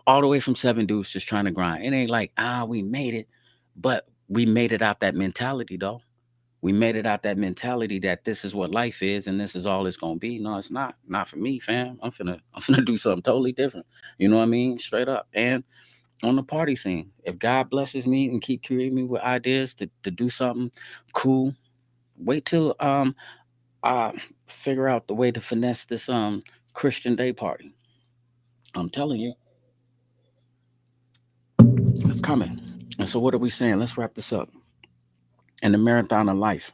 all the way from Seven Dudes just trying to grind. It ain't like, we made it, but we made it out that mentality, though. We made it out that mentality that this is what life is and this is all it's gonna be. No, it's not. Not for me, fam. I'm finna do something totally different. You know what I mean? Straight up. And on the party scene, if God blesses me and keep creating me with ideas to do something cool, wait till I figure out the way to finesse this Christian Day party. I'm telling you, it's coming. And so, what are we saying? Let's wrap this up. In the marathon of life,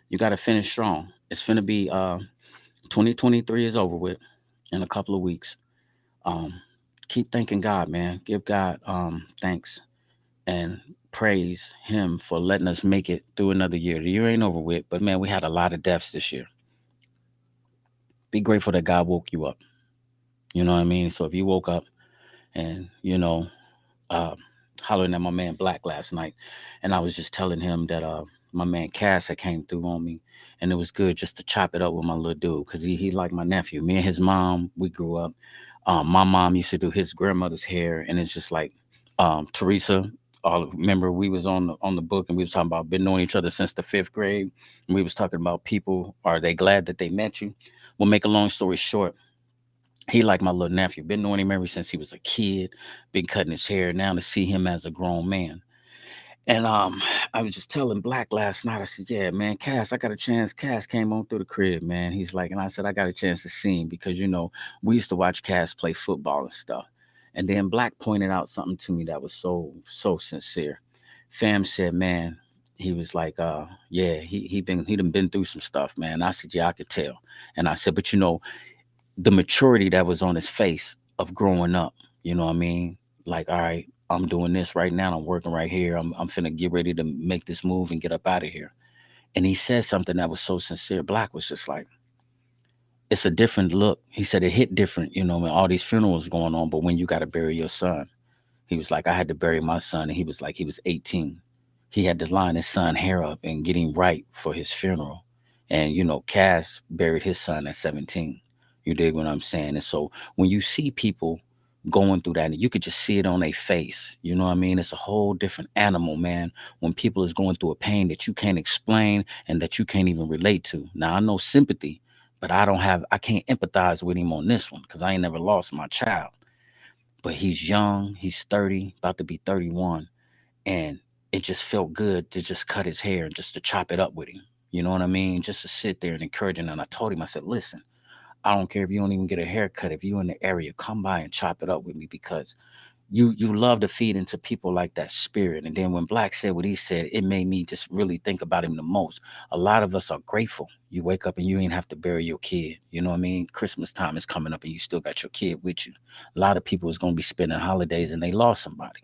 you got to finish strong. It's finna be 2023 is over with in a couple of weeks. Um, keep thanking God, man. Give God thanks and praise Him for letting us make it through another year. The year ain't over with, but man, we had a lot of deaths this year. Be grateful that God woke you up. You know what I mean? So if you woke up and uh, hollering at my man Black last night, and I was just telling him that my man Cass had came through on me, and it was good just to chop it up with my little dude because he liked my nephew. Me and his mom, we grew up. My mom used to do his grandmother's hair, and it's just like Teresa. All remember we was on the book and we was talking about been knowing each other since the fifth grade, and we was talking about people are they glad that they met you. Well, make a long story short, he like my little nephew. Been knowing him ever since he was a kid. Been cutting his hair. Now to see him as a grown man. And I was just telling Black last night. I said, "Yeah, man, Cass, I got a chance." Cass came on through the crib, man. He's like, and I said, "I got a chance to see him because we used to watch Cass play football and stuff." And then Black pointed out something to me that was so sincere. Fam said, "Man." He was like, yeah, he done been through some stuff, man. I said, yeah, I could tell. And I said, but the maturity that was on his face of growing up. You know what I mean? Like, all right, I'm doing this right now. I'm working right here. I'm finna get ready to make this move and get up out of here. And he said something that was so sincere. Black was just like, it's a different look. He said it hit different, when all these funerals going on, but when you got to bury your son. He was like, I had to bury my son. And he was like, he was 18. He had to line his son hair up and get him right for his funeral. And, Cass buried his son at 17. You dig what I'm saying? And so when you see people going through that, and you could just see it on their face, you know what I mean? It's a whole different animal, man. When people is going through a pain that you can't explain and that you can't even relate to. Now, I know sympathy, but I can't empathize with him on this one because I ain't never lost my child. But he's young, he's 30, about to be 31, and it just felt good to just cut his hair and just to chop it up with him. You know what I mean? Just to sit there and encourage him. And I told him, I said, listen, I don't care if you don't even get a haircut. If you're in the area, come by and chop it up with me because you love to feed into people like that spirit. And then when Black said what he said, it made me just really think about him the most. A lot of us are grateful. You wake up and you ain't have to bury your kid. You know what I mean? Christmas time is coming up and you still got your kid with you. A lot of people is going to be spending holidays and they lost somebody.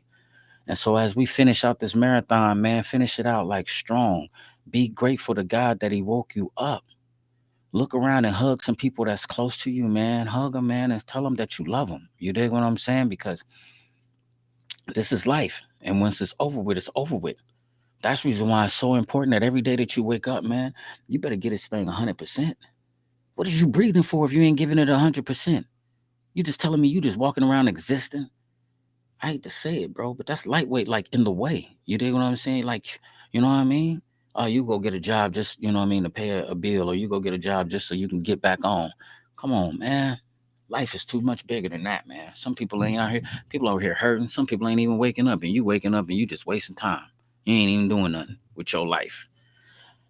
And so as we finish out this marathon, man, finish it out like strong. Be grateful to God that He woke you up. Look around and hug some people that's close to you, man. Hug them, man, and tell them that you love them. You dig what I'm saying? Because this is life. And once it's over with, it's over with. That's the reason why it's so important that every day that you wake up, man, you better get this thing 100%. What is you breathing for if you ain't giving it 100%? You just telling me you just walking around existing? I hate to say it, bro, but that's lightweight, like in the way. You dig what I'm saying? Like, you know what I mean? You go get a job just, you know what I mean, to pay a bill, or you go get a job just so you can get back on. Come on, man. Life is too much bigger than that, man. Some people ain't out here, people over here hurting. Some people ain't even waking up, and you waking up and you just wasting time. You ain't even doing nothing with your life.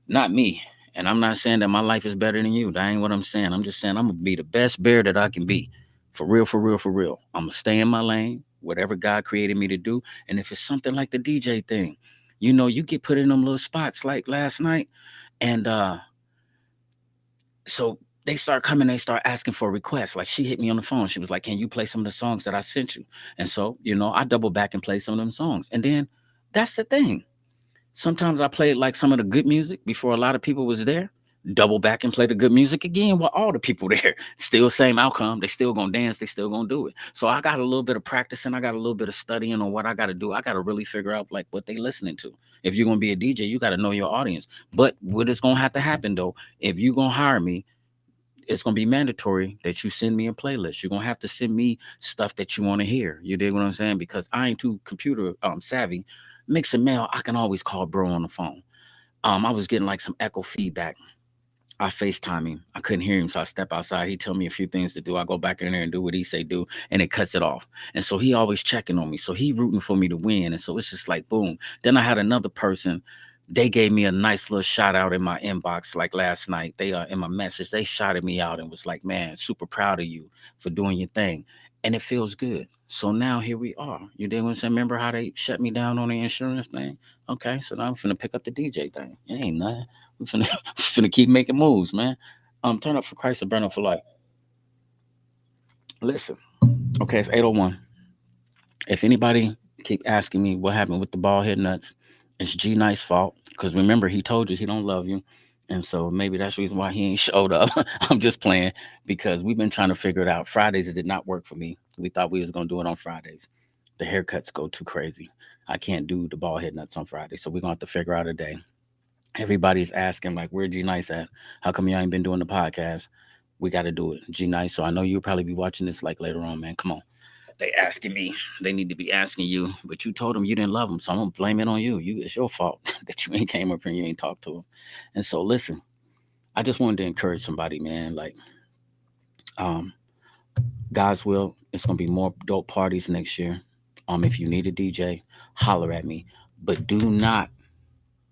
Not me. And I'm not saying that my life is better than you. That ain't what I'm saying. I'm just saying I'm gonna be the best bear that I can be. For real, for real, for real. I'm gonna stay in my lane, whatever God created me to do. And if it's something like the DJ thing, you get put in them little spots like last night. And so they start coming, they start asking for requests. Like she hit me on the phone. She was like, can you play some of the songs that I sent you? And so, I double back and play some of them songs. And then that's the thing. Sometimes I played like some of the good music before a lot of people was there. Double back and play the good music again with all the people there. Still same outcome. They still gonna dance. They still gonna do it. So I got a little bit of practicing. I got a little bit of studying on what I got to do. I got to really figure out like what they listening to. If you're gonna be a DJ, you got to know your audience. But what is gonna have to happen though, if you gonna hire me, it's gonna be mandatory that you send me a playlist. You're gonna have to send me stuff that you want to hear. You dig what I'm saying? Because I ain't too computer savvy. Mix and mail, I can always call bro on the phone. I was getting like some echo feedback. I FaceTime him. I couldn't hear him, so I step outside. He tell me a few things to do. I go back in there and do what he say do, and it cuts it off. And so he always checking on me. So he rooting for me to win. And so it's just like boom. Then I had another person. They gave me a nice little shout out in my inbox like last night. They in my message, they shouted me out and was like, "Man, super proud of you for doing your thing," and it feels good. So now here we are. You did what I'm saying? Remember how they shut me down on the insurance thing? Okay, so now I'm finna pick up the DJ thing. It ain't nothing. We finna finna keep making moves, man. Turn up for Christ and burn up for life. Listen, okay, it's 8:01. If anybody keep asking me what happened with the bald head nuts, it's G Nice's fault. Because remember, he told you he don't love you. And so maybe that's the reason why he ain't showed up. I'm just playing because we've been trying to figure it out. Fridays, it did not work for me. We thought we was going to do it on Fridays. The haircuts go too crazy. I can't do the bald head nuts on Friday. So we're going to have to figure out a day. Everybody's asking, like, where G Nice at? How come you ain't been doing the podcast? We got to do it. G Nice. So I know you'll probably be watching this like later on, man. Come on. They asking me. They need to be asking you, but you told them you didn't love them, so I'm gonna blame it on you. It's your fault that you ain't came up here and you ain't talked to them. And so, listen, I just wanted to encourage somebody, man. Like, um, God's will, it's gonna be more dope parties next year. If you need a DJ, holler at me, but do not,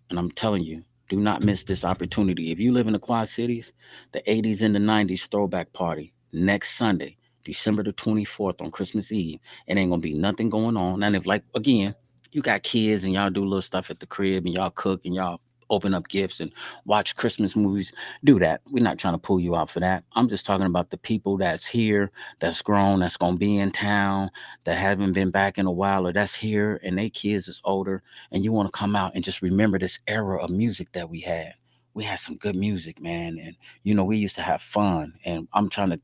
and I'm telling you, do not miss this opportunity. If you live in the Quad Cities, the 80s and the 90s throwback party next Sunday, December the 24th on Christmas Eve. It ain't gonna be nothing going on. And if, like, again, you got kids and y'all do little stuff at the crib and y'all cook and y'all open up gifts and watch Christmas movies, do that. We're not trying to pull you out for that. I'm just talking about the people that's here, that's grown, that's gonna be in town, that haven't been back in a while, or that's here and they kids is older, and you want to come out and just remember this era of music that we had. We had some good music, man, and we used to have fun. And I'm trying to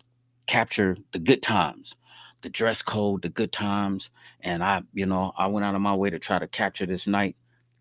capture the good times, the dress code, the good times. And I went out of my way to try to capture this night.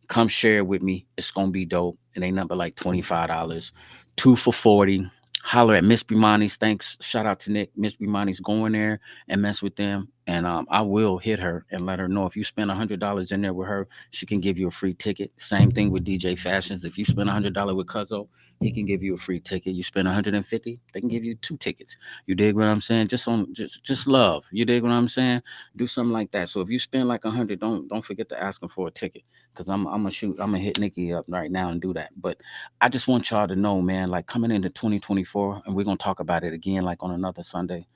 Come share it with me. It's gonna be dope. It ain't nothing but like $25. Two for 40. Holler at Miss Bimani's. Thanks. Shout out to Nick. Miss Bimani's going there and mess with them. And I will hit her and let her know if you spend $100 in there with her, she can give you a free ticket. Same thing with DJ Fashions. If you spend $100 with Cuzzo, he can give you a free ticket. You spend 150, they can give you two tickets. You dig what I'm saying? Just love. You dig what I'm saying? Do something like that. So if you spend like 100, don't forget to ask him for a ticket, because I'm gonna hit Nikki up right now and do that. But I just want y'all to know, man, like coming into 2024, and we're gonna talk about it again like on another Sunday.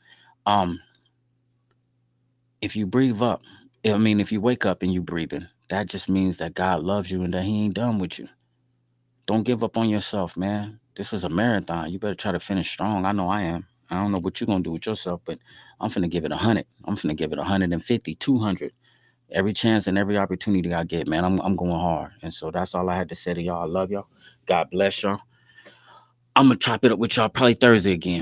Um, if you breathe up, I mean, if you wake up and you breathing, that just means that God loves you and that He ain't done with you. Don't give up on yourself, man. This is a marathon. You better try to finish strong. I know I am. I don't know what you're gonna do with yourself, but I'm finna give it 100. I'm finna give it 150, 200. Every chance and every opportunity I get, man, I'm going hard. And so that's all I had to say to y'all. I love y'all. God bless y'all. I'm gonna chop it up with y'all probably Thursday again.